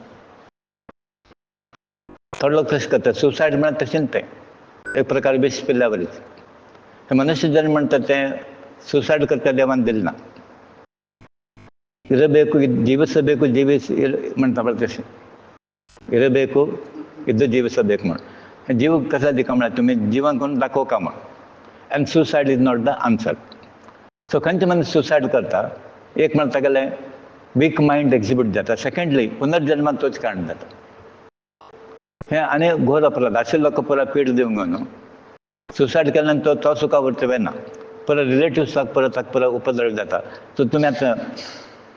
थोडे लोक तशें करता सुसायड म्हळ्यार तशेंच तें एक प्रकार वीस पिल्ल्या वरीच हे मनुश्य जन्म म्हणटा तें सुसायड करता देवान दिलें ना ಇರಬೇಕು ಜೀವಿಸಬೇಕು म्हणटा पळय तशें ಇರಬೇಕು ಇದ್ದು ಜೀವಿಸಬೇಕು म्हण जीव कसा दिका म्हळ्यार तुमी जिवन करून दाखोवका म्हण end suicide is not the answer so खंयचे मनीस सुसायड करता एक म्हण तागेलें वीक मायंड एक्झिबिट जाता सेकंडली पुनर्जन्माक तोच कारण जाता हें आनी घोर अपराध अशें लोक परत पीड दिवंक न्हू सुसायड केल्या नंतर तो सुका उरता वेना परत रिलेटिव्साक परत ताका परत उपद्रव जाता सो तुमी आतां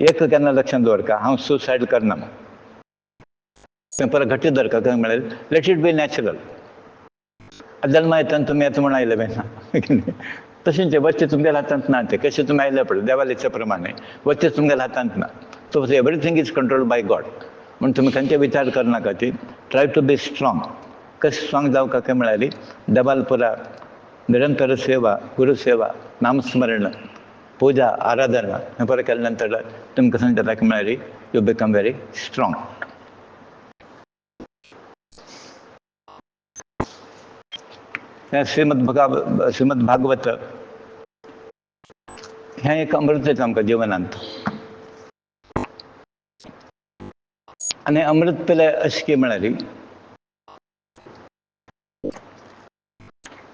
एक केन्ना लक्षांत दवरका हांव सुसायड करना तें परत घट्ट धरका खंय म्हळ्यार लेट इट बी नॅचरल जल्मा येतना तुमी येता म्हण आयले वेना तशेंच वच्चें तुमगेल्या हातांत ना तें कशें तुमी आयले पळय देवालीच्या प्रमाणे वच्चें तुमगेल्या हातांत ना so everything is control by God म्हण तुमी खंयचे विचार करनाका ती ट्राय टू बी स्ट्रॉंग कशें स्ट्रॉंग जावका काय म्हळ्यार देवाल पुरा निरंतर सेवा गुरुसेवा नामस्मरण पूजा आराधना हें बरें केल्या नंतर तुमकां कशें जाता की म्हळ्यार you become very strong Shrimad Bhagavat हें एक अमृतच आमकां जिवनांत आनी अमृत पेले अशें की म्हळ्यार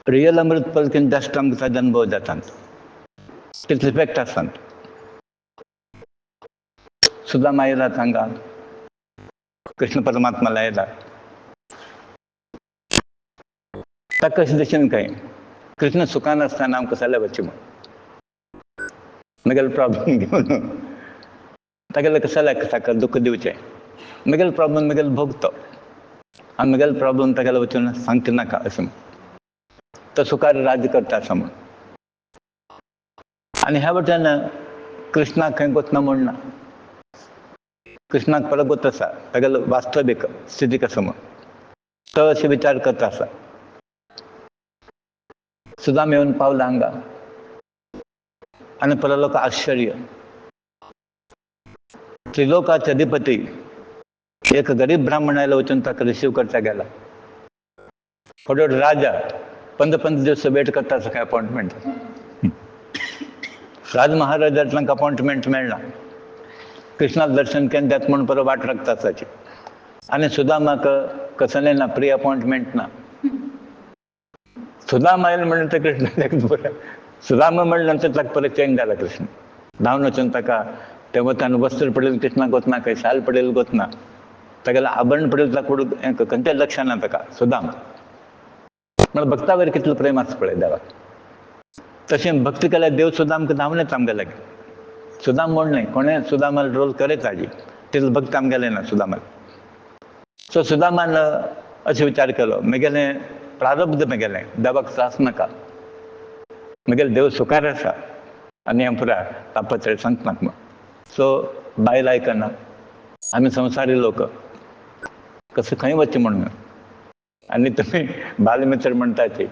रियल अमृत पलकीन जास्त आमकां ताजे अनुभव जातात, तितले इफेक्ट आसतात. सुदामा आयला हांगा, कृष्ण परमात्मा लायला, ताका कशें दिशेन काय कृष्ण सुखान आसतना आमकां कसायला वचचें म्हूण म्हगेलो प्रॉब्लेम घेवन तागेले कसायला ताका दुख्ख दिवचें, म्हगेलो प्रॉब्लेम म्हगेलो भोगतो, आनी म्हगेलो प्रॉब्लेम तागेलो वचून सांगचे नाका अशें तो सुखार राज्य करता असं म्हूण. आनी ह्या वटेन कृष्णाक खंय गोतना म्हूण ना, कृष्णाक परत गोत आसा तागेलो वास्तवीक स्थिती कसो म्हूण तो अशें विचार करता आसा. सुदाम येवन पावला हांगा आनी पळयलो आश्चर्य, त्रिलोकाचे अधिपती एक गरीब ब्राह्मण आयला वचून ताका रिसीव करता गेला. थोडो राजा 15 दिवस वेट करता आसा खंय अपॉइंटमेंट. राज महाराजांक तांकां अपॉइंटमेंट मेळना, कृष्णाक दर्शन केन्ना देत म्हणून परत वाट राखता आसाची. आनी सुदामाक कसलें ना, प्री अपॉइंटमेंट ना. सुदाम आयल म्हणून ते कृष्ण सुदामा म्हणले नंतर ताका परत चेंज जाला कृष्ण. धांवन वचून ताका ते वतान वस्त्र पडेल कृष्णाक वतना, खंय शाल पडेल वतना, तागेलें आभरण पडेल ताका खंयचें लक्ष ना ताका. सुदाम म्हळ्यार भक्ता वयर कितलो प्रेम आसा पळय देवाक. तशें भक्ती केल्यार देव सुद्दां आमकां धांवन येता आमगे लागीं. सुदाम म्हणलें कोणें सुदामाल रोल करेत ताजी, तितलो भक्त आमगेलें ना सुदामाल. सो सुदामान अशें विचार केलो, म्हगेलें प्रारब्ध म्हगेलें देवाक त्रास नाका, म्हगेलो देव सुखार आसा आनी हें पुराय तापत्र सांगता म्हाका म्हूण. सो बायल आयकना, आमी संवसारी लोक कसं खंय वचचें म्हणून. आनी तुमी बालमित्र म्हणटाची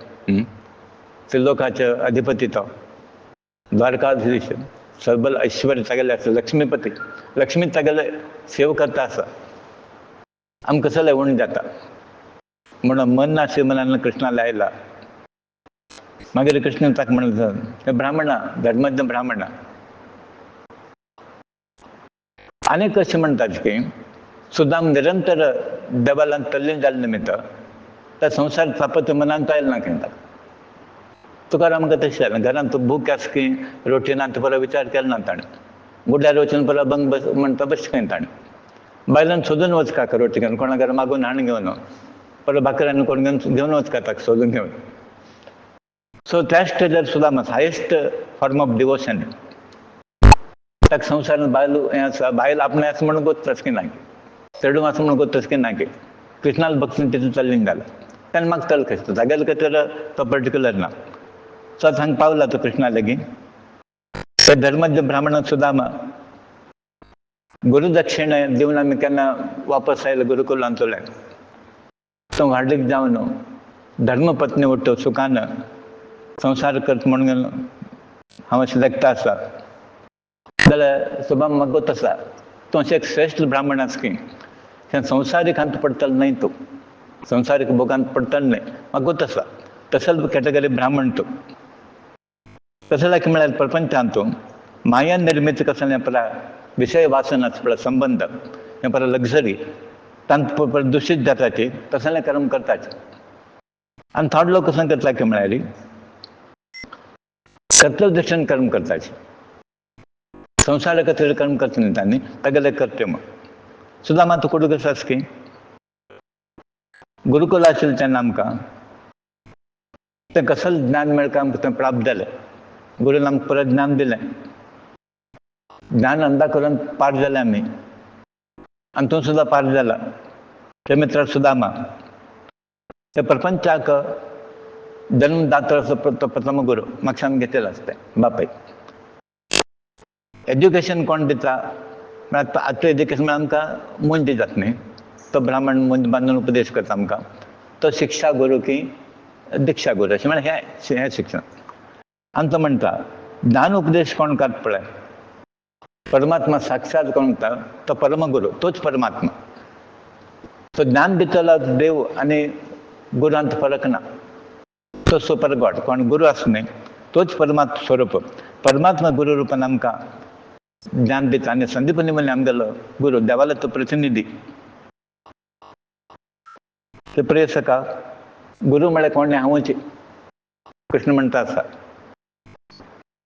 त्रिलोकाचे अधिपती तो, द्वारकाधीश, सबल ऐश्वर्य तागेलें आसा, लक्ष्मीपती, लक्ष्मी तागेले सेव करता आसा, आमकां कसलें उण जाता म्हणून मन नाशे मनान कृष्णाला आयला. मागीर कृष्ण ताका म्हणलो, हे ब्राह्मणा, धर्मज्ञ ब्राह्मणा, आनीक कशें म्हणटात की सुदाम निरंतर देवालांत तल्लीन जाल्ले निमित्त त्या संवसार तापत मनान तो आयला ना खंय ताका. तुकाराम तशें जालें, घरांत भूक आसा की रोटी ना तो परत विचार केलो ना ताणें. गुड्यार वचून परत बंग बस म्हणटा बस खंय ताणें. बायलान सोदून वचका रोटी घेवन, कोणा घरा मागून हाडून घेवन परत भाकर आनी कोण घेवन वचका ताका सोदून घेवन. सो त्या स्टेजार Sudam highest form of devotion. ताका संवसारान बायल हें आसा, बायल आपणें आसा म्हणून गोत्ताच की ना, चेडूं आसा म्हणून गोत्ताच की ना की कृष्णाल भक्तीन तितून चल्लीन जाला. तेन्ना मागतालो कृष्ण, जागेले खातीर तो पर्टिक्युलर ना. सो आतां हांगा पावला तो कृष्णा लागीं. ते धर्मज्ञ ब्राह्मण सुदामा गुरु दक्षिण दिवन आमी केन्ना वापस आयले गुरुकुलांतले, तो व्हडलीक जावन धर्मपत्नी उठ्ठो सुखान संसार करता म्हणून हांव अशें लेखता आसा जाल्यार सुदाम म्हाका गोत आसा तो अशें एक श्रेश्ठ ब्राह्मण आसा की तें संवसारीक अंत पडटलो न्हय, तूं संवसारीक भोगांत पडटलो न्हय म्हाका गोत आसा. तसलो कॅटेगरी ब्राह्मण तूं. कसलें म्हळ्यार प्रपंचांत तूं माया निर्मित कसलें पळय विशय वासन आसा पळय संबंध, हें पळय लग्जरी तांत दूशीत जाताची तसलें कर्म करताचे. आनी थोडे लोक कसं करता की म्हळ्यार कर्तव्य दृश्टीन कर्म करताचे, संवसारा खातीर कर्म करता न्ही तांणी तागेलें करते म्हूण. सुदामा तूं कुठं कसो आसा की गुरुकुल आशिल्लें तेन्ना आमकां तें कसलें ज्ञान मेळटा आमकां तें प्राप्त जालें. गुरुन आमकां परत ज्ञान दिलें, ज्ञान अंदा करून पार जाले आमी आनी तूं सुद्दां पार जाला. ते मित्र सुदामा ते प्रपंचाक जन्मदातो असो तो प्रथम गुरू म्हाका सांग घेतलेलो आसता बापाय. एज्युकेशन कोण दिता म्हळ्यार आतां एज्युकेशन म्हळ्यार आमकां मुंज जाता न्ही, तो ब्राह्मण मुंज बांदून उपदेश करता आमकां. तो शिक्षा गुरू की दिक्षा गुरू अशें म्हळ्यार हें शिक्षण. आनी तो म्हणटा ज्ञान उपदेश कोण करता पळय परमात्मा साक्षात कोण करता तो परमगुरू, तोच परमात्मा. तो ज्ञान दितलो देव आनी गुरांत फरक ना. तो सुपर गॉड कोण गुरू आसा न्ही तोच परमात्मा स्वरूप. परमात्मा गुरू रुपान आमकां ज्ञान दिता आनी संदीपनी म्हणलें आमगेलो गुरू देवालो तो प्रतिनिधी. ते प्रिय सखा गुरू म्हळ्यार कोण हांवूच कृष्ण म्हणता असा,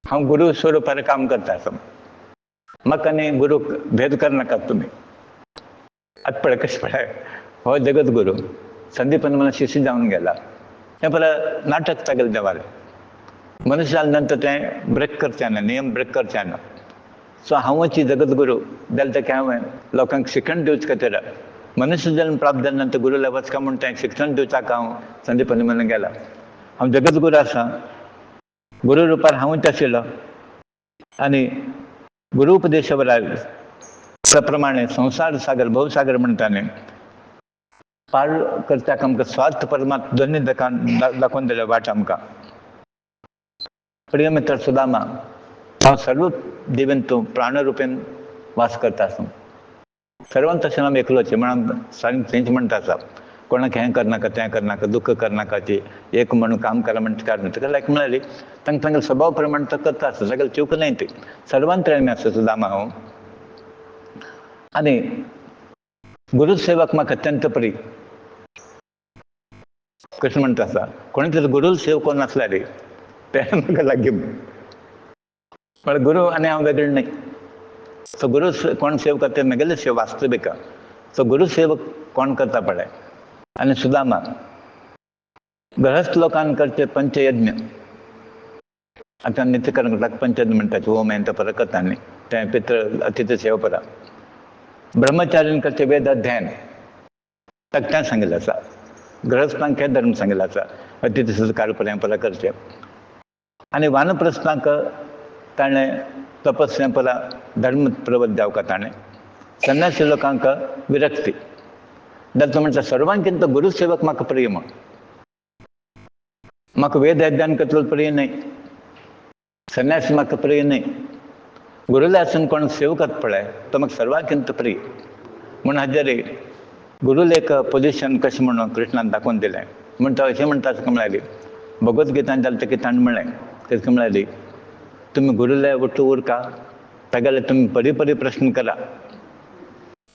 हांव गुरु स्वरूपार काम करता असं, म्हाका आनी गुरू भेद करनाका तुम्ही. आतां पळय कशें पळय, हो जगत गुरू संदीपान मला शिष्य जावन गेला, तें परत नाटक तागेलें देवालें. मनुष्य जाले नंतर तें ब्रेक करचें ना, नियम ब्रेक करचें ना. सो हांव वची जगत गुरू जाल्यार तेका हांवें लोकांक शिक्षण दिवचे खातीर मनुष्य जल्म प्राप्त जाले नंतर गुरूला वचका म्हूण तें शिक्षण दिवचाक हांव संदीपान म्हणून गेला. हांव जगत गुरू आसा, गुरू रुपार हांवूच आशिल्लो आनी गुरू उपदेशा वरार त्या प्रमाणे संसार सागर भवसागर म्हणटा न्ही, पार करच्याक आमकां स्वार्थ परमात्मा दोनी दाखोवन दिल्या वाट आमकां. प्रिय मित्र सुदामा, हांव सर्व देवेन तूं प्राणरुपेन वास करता आसूं, सर्वान तशें हांव एकलोचें म्हणून तेंच म्हणटा आसा, कोणाक हें करनाका तें करनाका, दुख्ख करनाका, ती एक म्हणून काम करा म्हणटा कारण ताका लायक म्हळ्यार तांकां तांगेले स्वभाव प्रमाण तो करता आसता, तागेलें चूक न्हय ती. सर्वांतरयामी आसा सुदामा हांव. आनी गुरू सेवक म्हाका अत्यंत प्रिय. कृष्ण म्हणटा आसा, कोणी तरी गुरू सेव कोण नासल्यार ते म्हाका लागीं म्हळ्यार गुरू आनी हांव वेगळे न्हय. सो गुरू कोण सेव करता तें म्हगेलें सेव वास्तविक. सो गुरू सेवक कोण करता पळय. आनी सुदामा, गृहस्थ लोकांक करचे पंचयज्ञ, आतां नित्यकरण करपाक पंचयज्ञ म्हणटात, होम हें तें परत करता न्ही, तें पितृ अतिथी सेवा परा. ब्रह्मचार्यान करचें वेद अध्ययन ताका तें सांगिल्लें आसा. गृहस्थांक हें धर्म सांगिल्लो आसा, अतिथी सत्कार हें परत करचें. आनी वानप्रस्थांक ताणें तपस्या परा धर्म प्रवृत्त जावपाक ताणें. संन्यासी लोकांक विरक्ती. जाल्यार तो म्हणटा सर्वांकिंत गुरू सेवक म्हाका प्रिय म्हूण. म्हाका वेद अध्ययन करतलो प्रिय न्हय, संन्यासी म्हाका प्रिय न्हय, गुरूला आसून कोण सेव करता पळय तो म्हाका सर्वांकिंत प्रिय. म्हूण हाजेर गुरूला एक पोजिशन कशें म्हणून कृष्णान दाखोवन दिलें. म्हूण तो अशें म्हणटा तुका म्हळ्यार भगवद्गीतान जाल्यार तेका ताणें म्हळें तेका म्हळ्यार तुमी गुरूला उठू उरका, तागेले तुमी परी प्रश्न करा.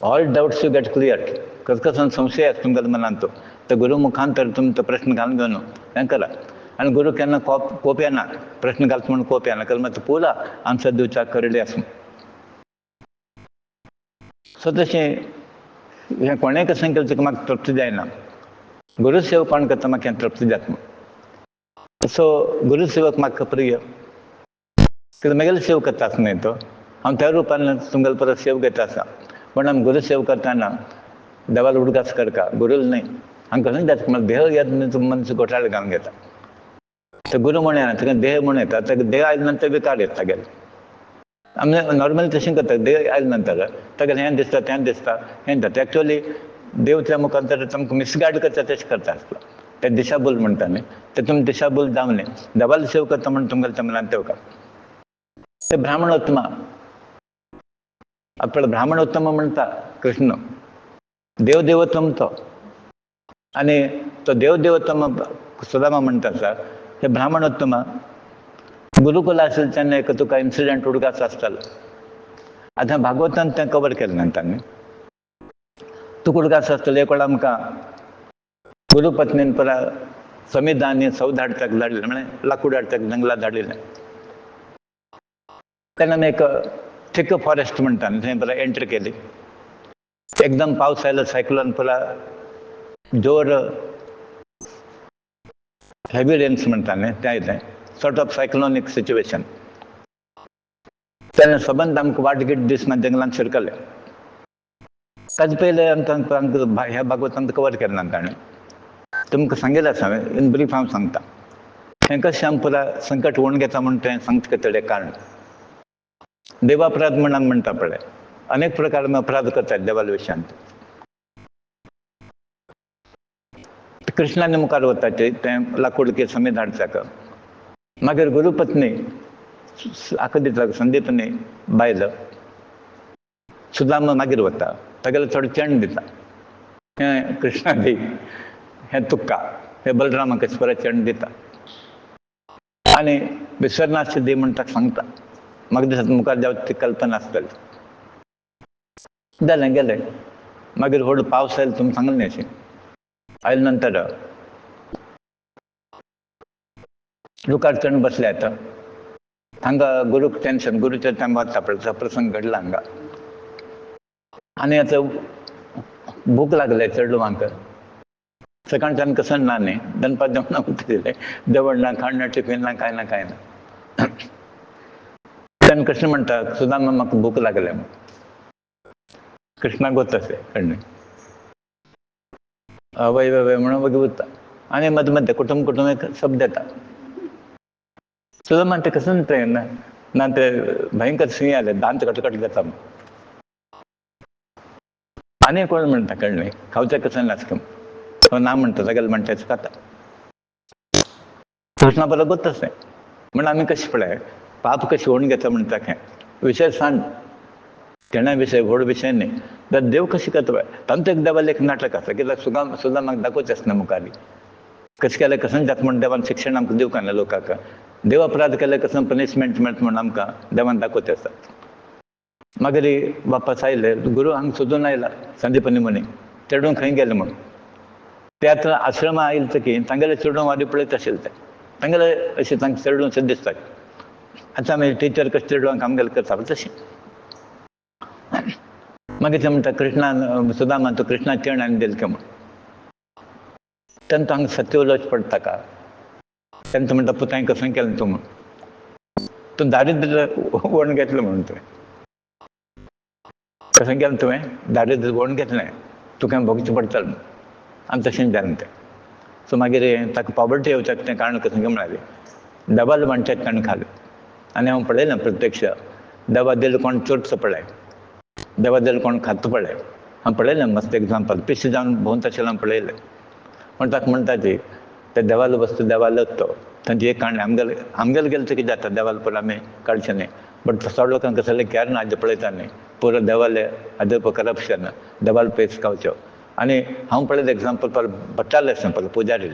All doubts you get clear. कसं संशय आसा तुमच्या मनांत तो गुरू मुखांतर तुमी तो प्रश्न घालून घेवन हें करा. आनी गुरू केन्ना कोप येना, प्रश्न घालता म्हणून कोप येना, कारण मात पुला आन्सर दिवच्याक रेडी आसूं. सो तशें हें कोणें कशें केलें तुका म्हाका तृप्ती जायना. गुरू सेवा कोण करता म्हाका हें तृप्ती जाता म्हूण. सो गुरू सेवक म्हाका प्रिय. कित्याक म्हगेलें सेव करता आसा न्हय तो, हांव त्या रुपान तुमगेले परत सेव घेता आसा. पण आमी गुरू सेव करतना देवाला उडकास करका, गुरूल न्हय. हांगा कशें जाता म्हळ्यार देह येता मनुष्य घोटाळे घालून घेता. ते गुरू म्हूण येना, ताका देह म्हूण येता. ताका देह आयले नंतर विकार येता तागेले. आमी नॉर्मली तशें करता, देह आयले नंतर तागेलें हें दिसता तें दिसता हें जाता. एक्चुअली देव त्या मुखांतर तुमकां मिसगायड करता तशें करता आसता. ते दिशाभूल म्हणटा न्ही, ते तुमी दिशाभूल जावं न्ही. देवाला सेव करता म्हणून तुमगेले त्या मनांत येवका. ते ब्राह्मणोत्तमा, आपल्याला ब्राह्मणोत्तम म्हणटा कृष्ण, देवदेवोत्तम तो. आनी तो देवदेवोत्तम सुदामा म्हणटा आसा हे ब्राह्मणोत्तमा गुरुकुला आसलें तेन्ना एक तुका इन्सिडंट उडगास आसतालो. आतां भागवतान तें कवर केलें ना तांणी. तुका उडगास आसतलो एक वेळ आमकां गुरुपत्नीन परा समीध आनी सौद हाडपाक धाडलें, म्हळ्यार लाकूड हाडपाक जंगलांत धाडिल्लें. तेन्ना आमी एक थिक फॉरेस्ट म्हणटा न्ही थंय परा एंट्री केली. एकदम पावस आयलो, सायक्लोन परा जोर हेवी रेन्स म्हणटा न्ही तें आयलें. Sort of cyclonic situation. तेन्ना सबंद आमकां वाटगीट दिसना जंगलांत शिरकले. ताजे पयलें आमकां ह्या भागवतान कवर केलें ना ताणें. तुमकां सांगिल्लें आसा इन ब्रीफ हांव सांगता. हें कशें आमी पुरा संकट ओळून घेता म्हणून तें सांगता खातीर कारण. देवापराध म्हणून म्हणटा पळय, अनेक प्रकार आमी अपराध करतात देवाल्या विशयांत. कृष्णाने मुखार वता तें लाकूड की समीध हाडच्याक. मागीर गुरुपत्नी आखो दिता संदीपनी बायल सुदामा मागीर वता, तागेले थोडें चेंड दिता. हें कृष्णा दी, हें तुका, हें बलरामाक अशें परत चेंड दिता. आनी विसरनाशें दी म्हूण ताका सांगता. म्हाका दिसता मुखार जावं ती कल्पना आसतली. जालें गेलें. मागीर व्हड पावस आयलो तुमकां सांगलें न्ही अशें. आयले नंतर रुकार चढून बसले आता हांगा गुरूक टेन्शन, गुरुच्या टायमार सापडचा प्रसंग घडला हांगा. आनी आतां भूक लागले चढलो हांगा. सकाळच्यान कसं ना न्ही, दनपार जेवणा उठले, जेवण ना, खाण ना, टिफीन ना, काय ना काय ना. तेन्ना कृष्ण म्हणटा, सुदामा म्हाका भूक लागले. कृष्णाक गोत असे कडणे वय वय वय म्हणून वगैरे उरता. आनी मध्य मध्य कुटुंब एक शब्द येता. सुदामा ते कसं ते ना ते भयंकर सिंह आले, दांत कटकट जाता. आनी कोण म्हणटा कळ्ळें, खावचें कसं नासता. तो ना म्हणटा जाल्यार म्हणटाच खाता. कृष्णा बरोबर गोत असे म्हण आमी कशें पळय पाप कशें ओळून घेता म्हणटा हें विशय सांग. तेणा विशय व्हड विशय न्ही. तर देव कशी करता पळय, तांचो एक देवाले एक नाटक आसा. कित्याक सुदामाक दाखोवचें आसना मुखारी कशें केलें कसं जाता म्हण देवान शिक्षण आमकां दिवंक ना लोकांक. देव अपराध केले कसं पनिशमेंट मेळटा म्हण आमकां देवान दाखोवचें आसा. मागीर वापस आयले, गुरू हांगा सोदून आयला संदीपनी मुनी, चेडून खंय गेले म्हूण. ते आतां आश्रमा आयले की तांगेले चेडूं वाडी पळयत आशिल्ले ते. तांगेले अशें तांकां चेडूं अशें दिसता. आतां आमी टिचर कशें चेडवांक आमगेलें करता तशें. मागीर ते म्हणटा कृष्णान सुदामा तूं कृष्णाक केण आनी दिलें म्हूण. तेन्ना तो हांगा सत्य उलोवचें पडटा ताका. तेन्ना तो म्हणटा पुताय कसं केलें तूं म्हूण. तूं दारिद्र्य वळून घेतलें म्हणून तुवें. कसं केलें तुवें दारिद्र्य वळून घेतलें, तुका भोगचें पडटलें. आनी तशें जालें तें. सो मागीर ताका पॉवर्टी येवच्याक तें कारण कसं म्हणालें डबल म्हणटात ताणें खालें. आनी हांव पळयलें प्रत्यक्ष देवा दिलें कोण चोरचो पळय, देवा दिलें कोण खातो पळय. हांव पळयलें मस्त एग्जाम्पल पिशे जावन भोंवत आशिल्लें हांव पळयलें. म्हण ताका म्हणटा ती ते देवालो वस्तू देवालोच तो. तांची एक काणी आमगेले गेले तर कितें जाता देवालो पुरो आमी काडचें न्ही. बट चड लोकांक कसले कॅर ना हाजे पळयता न्ही. पुरो देवाले हाजे करप्शन देवालो पयस गावच्यो. आनी हांव पळयलें एग्जाम्पल पळय बट्टाले आसा पळय पुजारी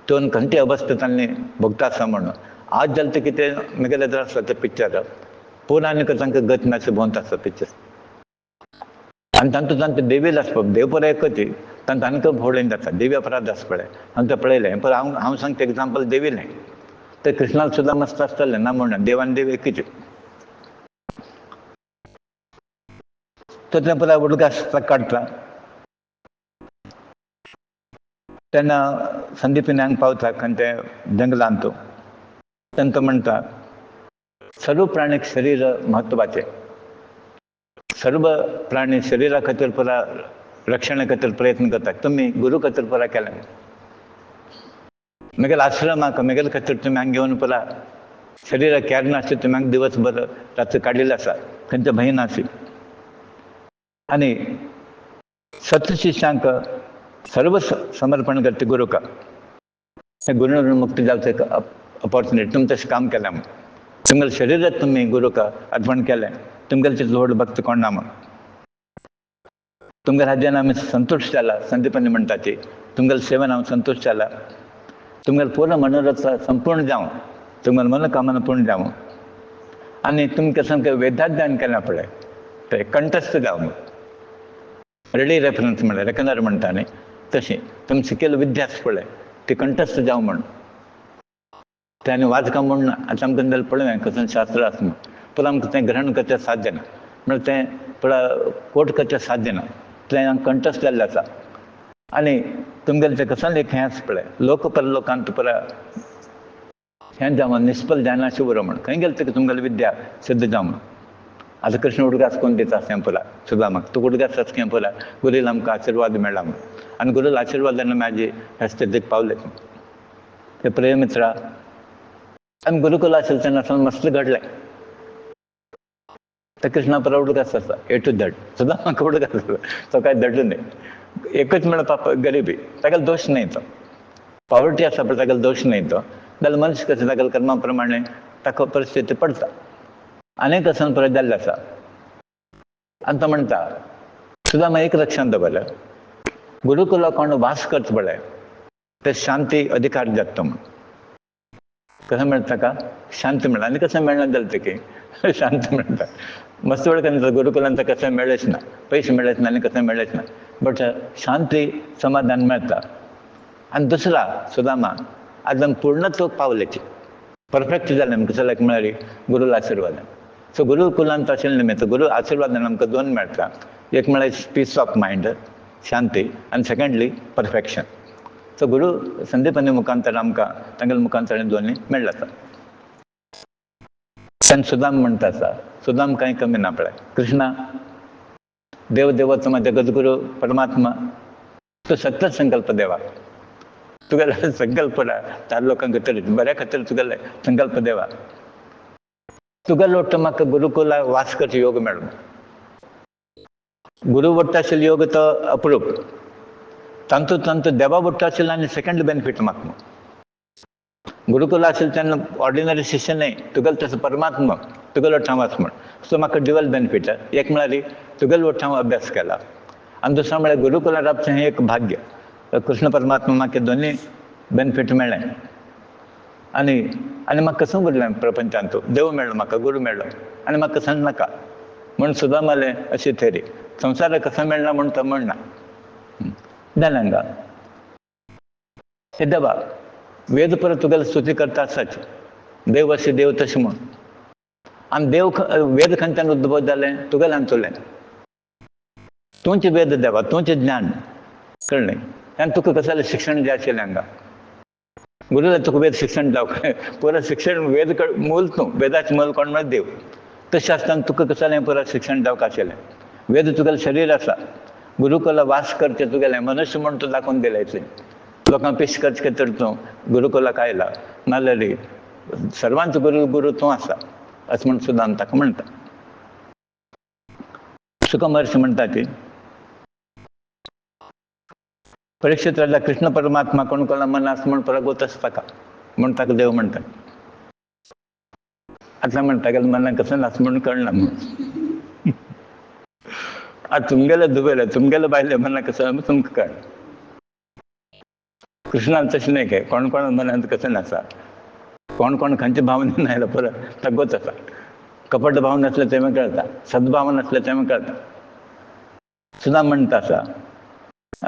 दोन खंयची अवस्था तांणी भोगता आसा म्हणून. आज जालें ते कितें म्हगेलें जर आसता तें पिक्चर पुरो आनीक तांकां गत मातशें भोंवत आसता पिक्चर. आनी तांचो देवील आसता देव पुरो एकच तांकां आनीक व्हड जाता देवी अपराध आसा पळय. हांव तें पळयलें पण हांव सांगता एग्जाम्पल देवीलें ते कृष्णाक सुद्दां मस्त आसतलें ना म्हणून देव आनी देव एकच. तो तें पुरो उदकास काडटा. तेन्ना संदीपनी हांगा पावता खंय ते जंगलांत. तेन्ना तो म्हणटा सर्व प्राणीक शरीर म्हत्वाचें. सर्व प्राणी शरिरा खातीर पुरा रक्षणा खातीर प्रयत्न करतात. तुमी गुरू खातीर पुरा केलें. म्हगेल्या आश्रमाक म्हगेले खातीर तुमी हांगा घेवन पुरा शरिरा कॅर नासली तुमी हांगा दिवसभर रात्री काडिल्ले आसा. खंयचे भंय नासी. आनी सत शिश्यांक सर्व समर्पण करता गुरूक. गुरू मुक्ती जावचें एक ऑपॉर्च्युनिटी. तुमी तशें काम केलें म्हूण. तुमगेलें शरिराक तुमी गुरूक अर्पण केलें. तुमगेलें तितलो व्हड भक्त कोण ना म्हूण. तुमगेल्या हाजेन आमी संतुश्ट जाला. संदीपनी म्हणटा ती तुमगेल्या सेवेन हांव संतुश्ट जाला. तुमगेलें पुरो मनोरथ संपूर्ण जावं. तुमगेलें मनोकामना पूर्ण जावं. आनी तुमी केसं वेदाध्ययन केलां पळय तें कंठस्थ जावं म्हूण. रेडी रेफरन्स म्हणल्यार रेकनर म्हणटा न्ही तशें तुमी शिकिल्ली विद्या आसा पळय ती कंठस्थ जावं म्हूण. तें आनी वाचकां म्हूण आतां आमकां जाल्यार पळय कसं शास्त्र आसा म्हूण पूण आमकां तें ग्रहण करचें साध्य ना. म्हणल्यार तें पुरो कोट करचें साध्य ना. तें कंठस्थ जाल्लें आसा. आनी तुमगेलें तें कसं एक हें आसा पळय लोक परलोकांत पुरो हें जावं निश्फल जायनाशें उरो म्हूण. खंय गेलें तरी तुमगेली विद्या सिद्ध जावं म्हूण. आतां कृष्ण उदकास कोण दिता आसा हें पुरा सुदामाक. तूं उदकास आसा हें पुरा गुरूल आमकां आशिर्वाद मेळ्ळा म्हूण. आनी गुरूल आशिर्वादान आमी हेजे ह्या स्थितीक पावले. ते प्रिय मित्रा आमी गुरुकुल आशिल्ले तेन्ना सावन मस्त घडलें. ते कृष्णा पुरो उदकास आसा ए टू झेड. सुदामाक उदकास आसा तो कांय धड न्ही. एकच म्हणल्यार पाप गरिबी तागेलो दोश न्ही तो. पॉवर्टी आसा पळय तागेलो दोश न्ही तो. जाल्यार मनुश्य कशें तागेल्या कर्मा प्रमाणे ताका परिस्थिती पडटा. अनेक असन पुरो जाल्लें आसा. आनी तो म्हणटा सुदामा एक लक्षांत दवर गुरुकुला कोण वास करता पळय ते शांती अधिकार जाता म्हूण. कसं मेळटा ताका शांती मेळटा. आनी कशें मेळना जालें तेकी शांती मेळटा. मस्त वेळ गुरुकुलांत कसं मेळ्ळेच ना. पयशे मेळ्ळेच ना आनी कसं मेळ्ळेच ना. बट शांती समाधान मेळटा. आनी दुसरा सुदामा आज आमी पूर्णत्व पावल्याची परफेक्ट जालें आमकां चलाक मेळ्ळी गुरू आशिर्वादान. सो गुरुकुलांत आशिल्लें निमित्त गुरू आशिर्वादान आमकां दोन मेळटा. एक म्हळ्यार पीस ऑफ मायंड, शांती, आनी सेकंडली परफेक्शन. सो गुरू संदीपानी मुखांतर आमकां तांगेले मुखांतर दोनूय मेळ्ळें आसा. ताणें सुदाम म्हणटा आसा, सुदाम कांय कमी ना पळय. कृष्णा देव देवत्व मा जगद्गुरू परमात्मा तो सत्य संकल्प देवा. तुगेले संकल्प चार लोकांक भितर बऱ्या खातीर तुगेले संकल्प देवा. तुगेले वट्ट म्हाका गुरुकुला वास करचो योग मेळ्ळो. गुरू वट्ट आशिल्लो योग तो अप्रूप. तांतू देवा वट्ट आशिल्लो आनी सेकंड बेनिफीट म्हाका. गुरुकुला आशिल्लो तेन्ना ऑर्डिनरी शिष्य न्हय, तुगेलो तसो परमात्मा तुगेलो वट्ट हांव आसा म्हण. सो म्हाका ड्युअल बेनिफीट. एक म्हळ्यार तुगेलो वट्ट हांव अभ्यास केला आनी दुसरो म्हळ्यार गुरुकुला रावचें हें एक भाग्य. कृष्ण परमात्मा म्हाका दोनूय बेनिफीट मेळ्ळें. आनी म्हाका कसं उरलें प्रपंचांत. देव मेळ्ळो म्हाका, गुरू मेळ्ळो आनी म्हाका कसं नाका म्हूण सुदामालें अशी थेरी. संवसाराक कसं मेळना म्हूण तो म्हणना. जालें हांगा हे देवा वेद परत तुगेले स्तुती करता आसाच. देव अशें देव तशें म्हूण. आनी देव वेद खंयच्यान उद्भव जालें तुगेल्यान तुलें. तुमचें वेद देवा, तुमचें ज्ञान कळ्ळें. आनी तुका कसं जालें शिक्षण जें आशिल्लें हांगा गुरू तुका वेद शिक्षण जावं पुरो शिक्षण वेद मूल तूं, वेदाचें मूल कोण म्हळ्यार देव. तशें आसतना तुका कसं जालें पुरो शिक्षण जावंक आशिल्लें. वेद तुगेलें शरीर आसा. गुरुकुला वास करचें तुगेलें मनुश्य म्हूण तूं दाखोवन दिलें थंय. लोकांक पेश करचे खातीर तूं गुरुकुलाक आयला. नाजाल्यार सर्वांचो गुरू तूं आसा अशें म्हूण सुद्दां ताका म्हणटा. सुखा महर्षी म्हणटा की परीक्षित राजा कृष्ण परमात्मा कोण मन आसा म्हूण प्रगोत आसा ताका म्हूण ताका देव म्हणटा. आतां म्हणटा गेल्यार मनाक कसं आसा म्हूण कळना म्हूण. आतां तुमगेले दुबेले तुमगेले बायले मनाक कसं तुमकां कळना. कृष्णान तशें न्हय काय. कोण मनांत कसं नासा. कोण खंयचे भावनेन आयला पुरो तगोच आसा. कपट भाव नासले तें कळटा, सद्भाव नासले तें कळटा. सुद्दां म्हणटा आसा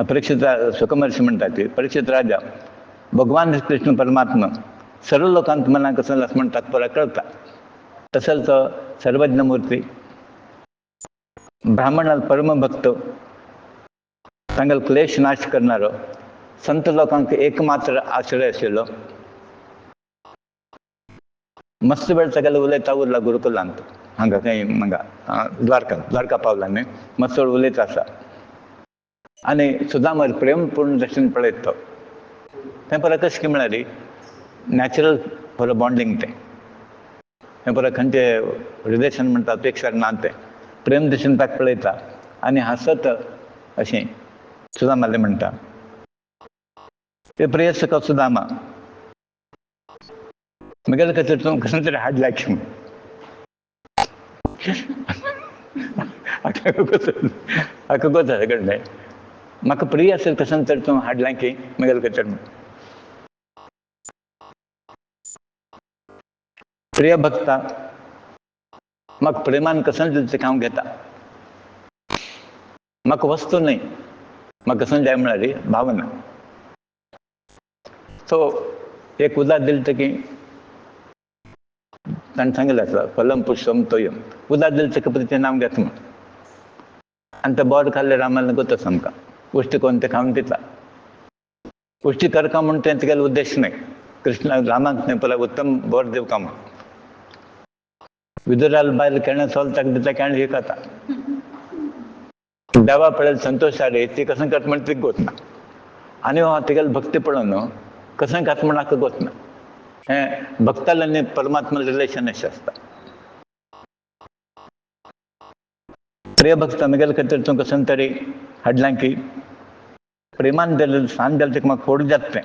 परीक्षित सुखमहर्षी म्हणटा की परीक्षित राजा भगवान कृष्ण परमात्मा सर्व लोकांत मनाक कसं आसा म्हण ताका पुरो कळटा. तसोच तो सर्वज्ञ मूर्ती ब्राह्मण परमभक्त तांगेलो क्लेश नाश करणारो संत लोकांक एकमात्र आश्रय आशिल्लो. मस्त वेळ तागेलो उलयता उरला गुरुकुलांत हांगा खंय हांगा द्वारका पावला न्ही. मस्त वेळ उलयता आसा आनी सुदामर प्रेमपूर्ण दर्शन पळयत तो. तें परत कशें की म्हळ्यार नॅचरल बरो बॉन्डिंग तें. हें परत खंयचे रिलेशन म्हणटा अपेक्षा ना तें. प्रेम दर्शन ताका पळयता आनी हांसत अशें सुदामालें म्हणटा. ते प्रिय सखा सुदामा म्हगेले खातीर तूं कसं तरी हाडला की म्हूण. हाका गो कळ्ळें. म्हाका प्रिय आसलें कसं तरी तूं हाडलां की म्हगेले खातीर म्हूण. प्रिय भक्ता म्हाका प्रेमान कसं दिलें तें हांव घेता. म्हाका वस्तू न्हय, म्हाका कसं जाय म्हळ्यार भावना. सो एक उदार दिलें तें की ताणें सांगिल्लें आसा फलम पुष्पम तोयम. उदार दिलें तेका तें नांव घेता म्हूण. आनी तें बोर खाल्लें रामायण गोतस आमकां पुश्टी करून तें खावन दिता. पुश्टी करता म्हूण तें तेगेलो उद्देश न्हय. कृष्ण रामाक तें पळय उत्तम बोर दिवका म्हूण. विदुराल बायल केणें चोल ताका दिता केणें हे खाता. देवा पळयलें संतोश साडी ती कसं करता म्हण ती गोतना. आनी तेगेली भक्ती पळोवन कसं खाता म्हण हाका गोतना. हें भक्ताल आनी परमात्मा रिलेशन अशें आसता. प्रिय भक्ता म्हगेले खातीर तूं कसं तरी हाडलां की प्रेमान दिलें सान दिलें तेका म्हाका फोड जाता तें.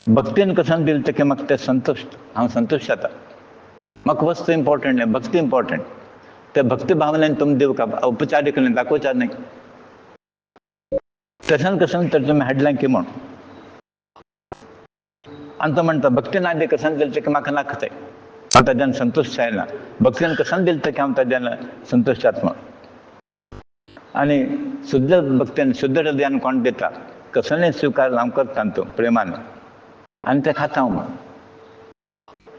भक्तीन कसं दिलें तेका म्हाका तें संतुश्ट हांव संतुश्ट जाता. म्हाका वस्तू इम्पॉर्टंट न्हय, भक्ती इम्पॉर्टंट. ते भक्ती भावनेन तुमी दिवका औपचारीक न्हय, दाखोवच्या न्हय. तशें कसं तर तुमी हाडलां की म्हूण. आनी तो म्हणटा भक्ती ना दे कसं दिलें तेका म्हाका नाका तें. हांव ताज्यान संतुश्ट जायना. भक्तीन कसं दिलें तेका हांव ताज्यान संतुश्ट जाता म्हूण. आनी शुद्ध भक्तीन शुद्ध हृदयान कोण दिता कसलें स्विकार हांव करता तूं प्रेमान. आनी तें खाता हांव म्हण.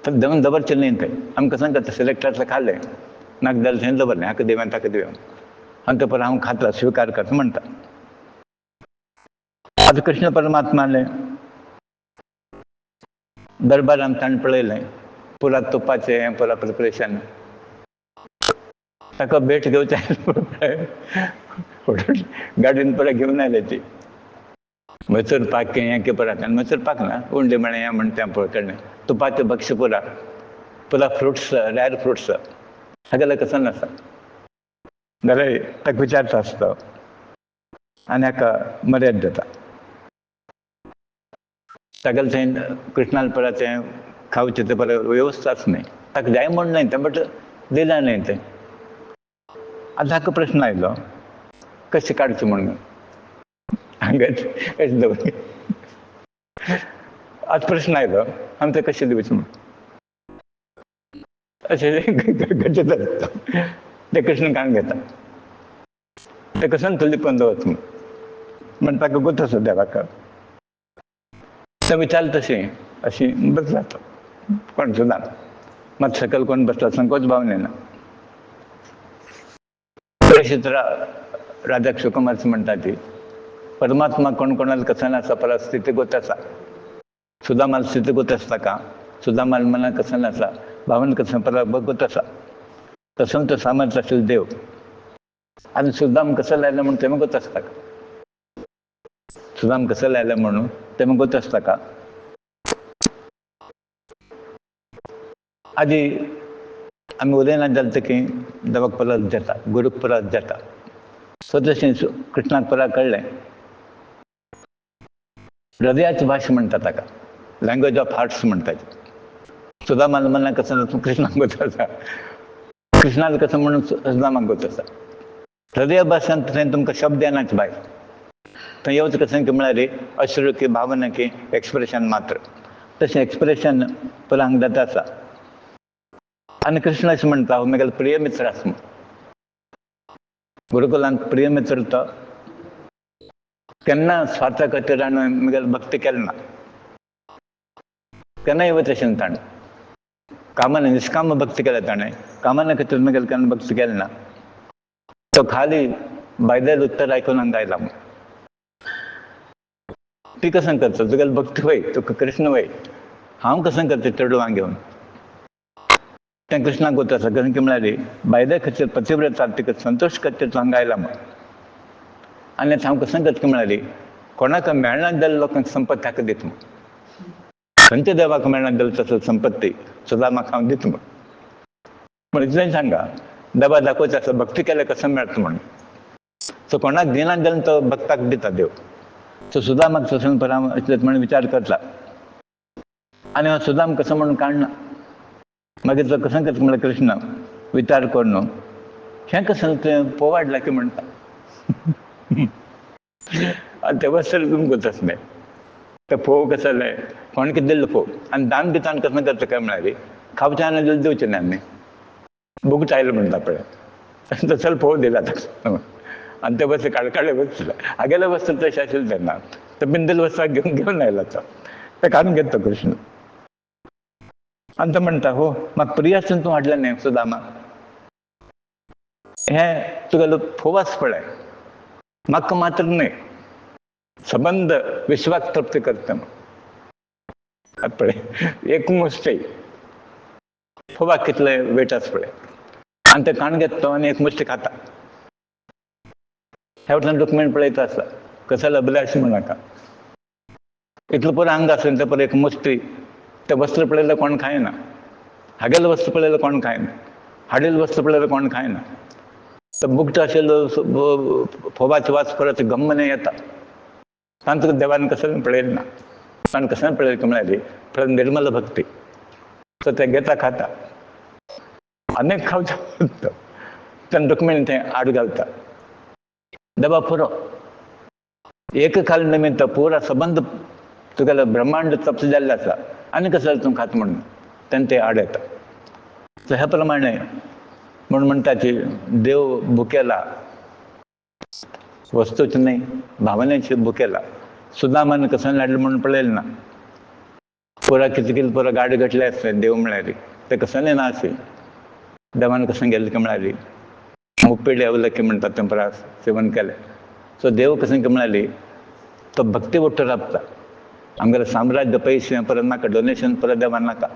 तर देंवन दवरचें न्ही तें. आमी कशें करता, सिलेक्टरांतलें खालें, नाका जाल्यार थंय दवरलें, हाका दिवया ताका दिवया, आनी तें परत हांव खाता, स्विकार करता म्हणटा. आतां कृष्ण परमात्मालें दरबारांत ताणें पळयलें पुरा तुपाचें, पुरा प्रिपरेशन. ताका भेट घेवचें गाडयेन परत घेवन आयले ती. मैसूर पाक हें के परत, आनी मैसूर पाक ना, उंडे म्हणे हें म्हण तें पळय कडलें. तुपाचें भक्ष पुरा फ्रुट्स, रॅर फ्रुट्स, हागेलें कसं नासा जाल्यार ताका विचारता आसता आनी हाका मर्याद जाता. तागेलें थंय कृष्णाल परत तें खावचें तें परत वेवस्थाच न्ही. ताका जाय म्हण न्हय तें, बट दिलें न्हय तें. आतां हाका प्रश्न आयलो कशें काडचें म्हणून. हांगा अशें दवर. आतां प्रश्न आयलो आमी तें कशें दिवचें म्हूण. अशें गरजेचें आसता. तें कृष्ण कान घेता, तें कशें लिपोवन दवरता म्हण ताका गुथ आसा देवाक. तें विचारलें तशें अशी बसला तो कोण सुद्दां, मात सकयल कोण बसला, संकोच भावना ना. तशीच राधा सुकुमार म्हणटा ती, परमात्मा कोण कोणाला कसं आसा, परिस्थिती गोत आसा. सुदामाल स्थिती गोत आसता का, सुदामाल मना कसं आसा, भावन कसं गोत आसा. तसं तो सामर्थ्य असेल देव. आणि सुदाम कसं लायलं म्हणून तेव्हा गोत आसता का. सुदाम कसं लायलं म्हणून तेव्हा गोत आसता का. आधी आमी उलयना जालें की देवाक परत जाता, गुरूक परत जाता. सो तशें कृष्णाक परत कळ्ळें. हृदयाची भाशा म्हणटा ताका, लँग्वेज ऑफ हार्ट्स म्हणटात. सुदामाल मना कसं कृष्णाक गोत आसा, कृष्णाल कसं म्हणून सुदामाक गोत आसा. हृदय भाशांत थंय तुमकां शब्द येनाच भायर. थंय येवच कशें की म्हळ्यार अश्रू की भावना की एक्सप्रेशन मात्र. तशें एक्सप्रेशन परत हांगा जाता आसा. आनी कृष्ण अशें म्हणटा, म्हगेलो प्रिय मित्र आसा म्हूण. गुरुकुलांत प्रिय मित्र तो केन्ना स्वार्था खातीर म्हगेलो भक्ती केली ना. केन्नाय तशें ताणें कामाना निश्काम भक्ती केल्या ताणें, कामाना खातीर म्हगेलो केन्ना भक्ती केली ना. तो खाली बायदेल उत्तर आयकून हांगा आयला म्हूण. ती कशें करता, तुगेली भक्ती वय, तुका कृष्ण वय, हांव कशें करता चेडवां घेवन. तें कृष्णाक गोत आसा. कशें की म्हळ्यार बायदे खातीर पतिव्रता तिका संतोश खातीर तूं हांगा आयला म्हूण. आनी हांव कशें करता की म्हळ्यार कोणाक मेळना जाल्ल्या लोकांक संपत्ती ताका दिता म्हूण. खंयच्या देवाक मेळना जाल्यार तसो संपत्ती सुदामाक हांव दिता म्हूण. म्हण इतलें सांगा, देवा दाखोवचें आसा भक्ती केल्यार कसं मेळटा म्हणून. सो कोणाक दिना जाल्यार तो भक्ताक दिता देव. सो सुदामाक तसो पर हांव इतलें म्हणून विचार करता. आनी हांव सुदाम कसं म्हणून काडना. मागीर तो कशें करता म्हळ्यार कृष्ण विचार कर न्हू, हें कशें तें पोवाडलां की म्हणटा. आनी ते वस्त्र तुमकां गोत आसलें. ते फोव कसं जालें, कोण कितें दिल्लो फोव. आनी दान दितान कशें करता काय म्हळ्यार खावचें आनी जाल्यार दिवचें न्ही आमी. बुगट आयलो म्हणटा पळय, तसलो फोव दिला ताका. आनी ते वस्त्र काडले वस्त्र, हागेले वस्त्र तशें आशिल्लें तेन्ना. ते बिंदल वस्त्राक घेवन आयला तो. ते काडून घेता कृष्ण. आनी तो म्हणटा, हो म्हाका प्रिय आसून तूं हाडलें न्ही सुदामा. हें तुगेलो फोव आसा पळय, म्हाका मात्र न्ही, संबंद विश्वाक तृप्त करता म्हूण. पळय एक मुष्टी फोवाक कितलें वेट आसा पळय. आनी तें काडून घेता तो आनी एक मुष्टी खाता. ह्या वटेन डॉक्युमेंट पळयता आसता, कसलो अभिलाश म्हणाका. इतलो पुरो आंग आसून ते परत एक मुष्टी. ते वस्त्र पळयल्यार कोण खायना. हागेलें वस्त्र पळयल्यार कोण खायना. हाडिल्लें वस्त्र पळयल्यार कोण खायना. तो बुगट आशिल्लो फोवाचो वास परत गम्मन येता. तांत देवान कसलें पळयलें ना. ताणें कसलें पळयलें की म्हळ्यार परत निर्मल भक्ती. तो ते घेता खाता, अनेक खावचो तेन्ना डॉक्युमेंट थंय आड घालता. देवा पुरो एक खाल निमित्त पुरा संबंद तुगेलो ब्रह्मांड तप्त जाल्लें आसा, आनी कसलें तूं खाता म्हणून तेन्ना ते आड येता. सो ह्या प्रमाणे म्हणून म्हणटा की देव भुकेला, वस्तूच न्ही भावनेची भुकेला. सुदामान कसं लाडलें म्हणून पळयलें ना. पुरा कितें केलें पुरा गाडी घटले आसता देव म्हळ्यार ते कसं ना अशें देवान कसं गेलें की म्हळ्यार मुप्पेडी अवलं की म्हणटात तें पुरा सेवन केलें सो देव कसं की म्हळ्यार तो भक्ती वट्ट राबता आमगेलें साम्राज्य पयशे परत नाका डोनेशन परत देवान नाका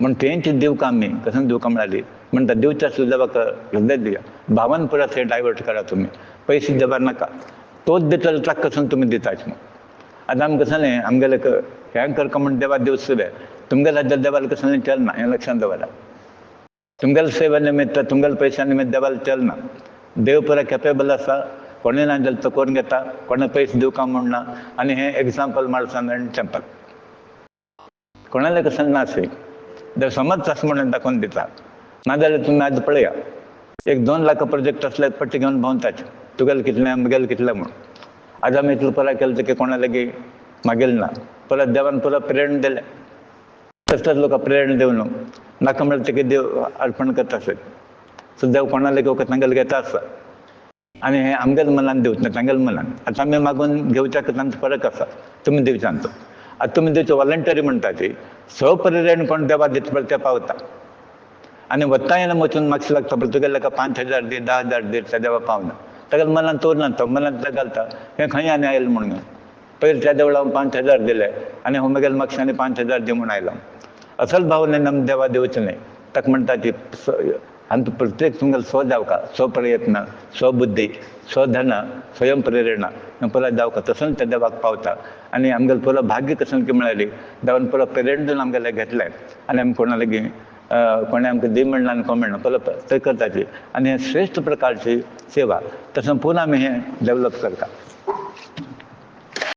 म्हण तेंच दिवका आमी कसं दिवका म्हळ्यार म्हणटा दिवच्या सुद्दां देवाक हृदय दिया भावान पुरा थंय डायवर्ट करा तुमी पयशे देवाक नाका तोच दितलो ताका कसं तुमी दिताच म्हण आतां आमकां कसं न्ही आमगेले हें करता म्हण देवा दिवच सुद्दां तुमगेले राज्यात देवाला कसं न्ही चलना हें लक्षांत दवरा तुमगेले सेवा निमित्त तुमगेले पयशा निमित्त देवाला चलना देव पुरा कॅपेबल आसा कोणें ना जाल्यार तो करून घेता कोणें पयशे दिवका म्हणना आनी हें एग्जाम्पल मारसान आनी टेंपल कोणालें कसं ना अशें देव समज आसा म्हणून दाखोवन दिता नाजाल्यार तुमी आतां पळया 1-2 लाख प्रोजेक्ट असले पट्टी घेवन भोंवताच तुगेलें कितलें आमगेलें कितलें म्हूण आज आमी इतलें पुरा केलें की कोणा लागीं मागेलें ना परत देवान पुरो प्रेरणा दिलें तसलेच लोक प्रेरणा दिवन नाका म्हळ्यार तेगे देव अर्पण करता आसत सो देव कोणा लागीं वखद तांगेले घेता आसता आनी हें आमगेल्या मनान दिवच ना तांगेल्या मनान आतां आमी मागून घेवच्या तांचो फरक आसा तुमी दिवच्यांचो आतां तुमी दिवचो वॉलंटरी म्हणटा ती स्वप्रेरण कोण देवा दिता पळय ते पावता आनी वता येना वचून मातशें लागता पळय तुगेले 5,000 दी 10,000 दी ते देवा पावना तागेल्या मनान तोरना तो मनान ते घालता हें खंय आनी आयलें म्हणून पयलीं त्या देवळा 5,000 दिले आनी हो मागीर म्हाका 5,000 दी म्हूण आयलो असल भावनेन आमी देवा दिवचें न्ही ताका म्हणटा ती आनी प्रत्येक तुमगेलो स्व जावका स्वप्रयत्न स्वबुद्धी स्वधन स्वयं प्रेरणा हें पुरो जावका तसोच ते देवाक पावता आनी आमगेलें पुरो भाग्य कसं की म्हळ्यार देवान पुरो प्रेरणा दिवन आमगेलें घेतलें आनी आमी कोणा लागीं कोणें आमकां दी म्हणना आनी कोण म्हणना पुरो ते करताची आनी हें श्रेश्ठ प्रकारची सेवा तसो पुरो आमी हें डेवलप करता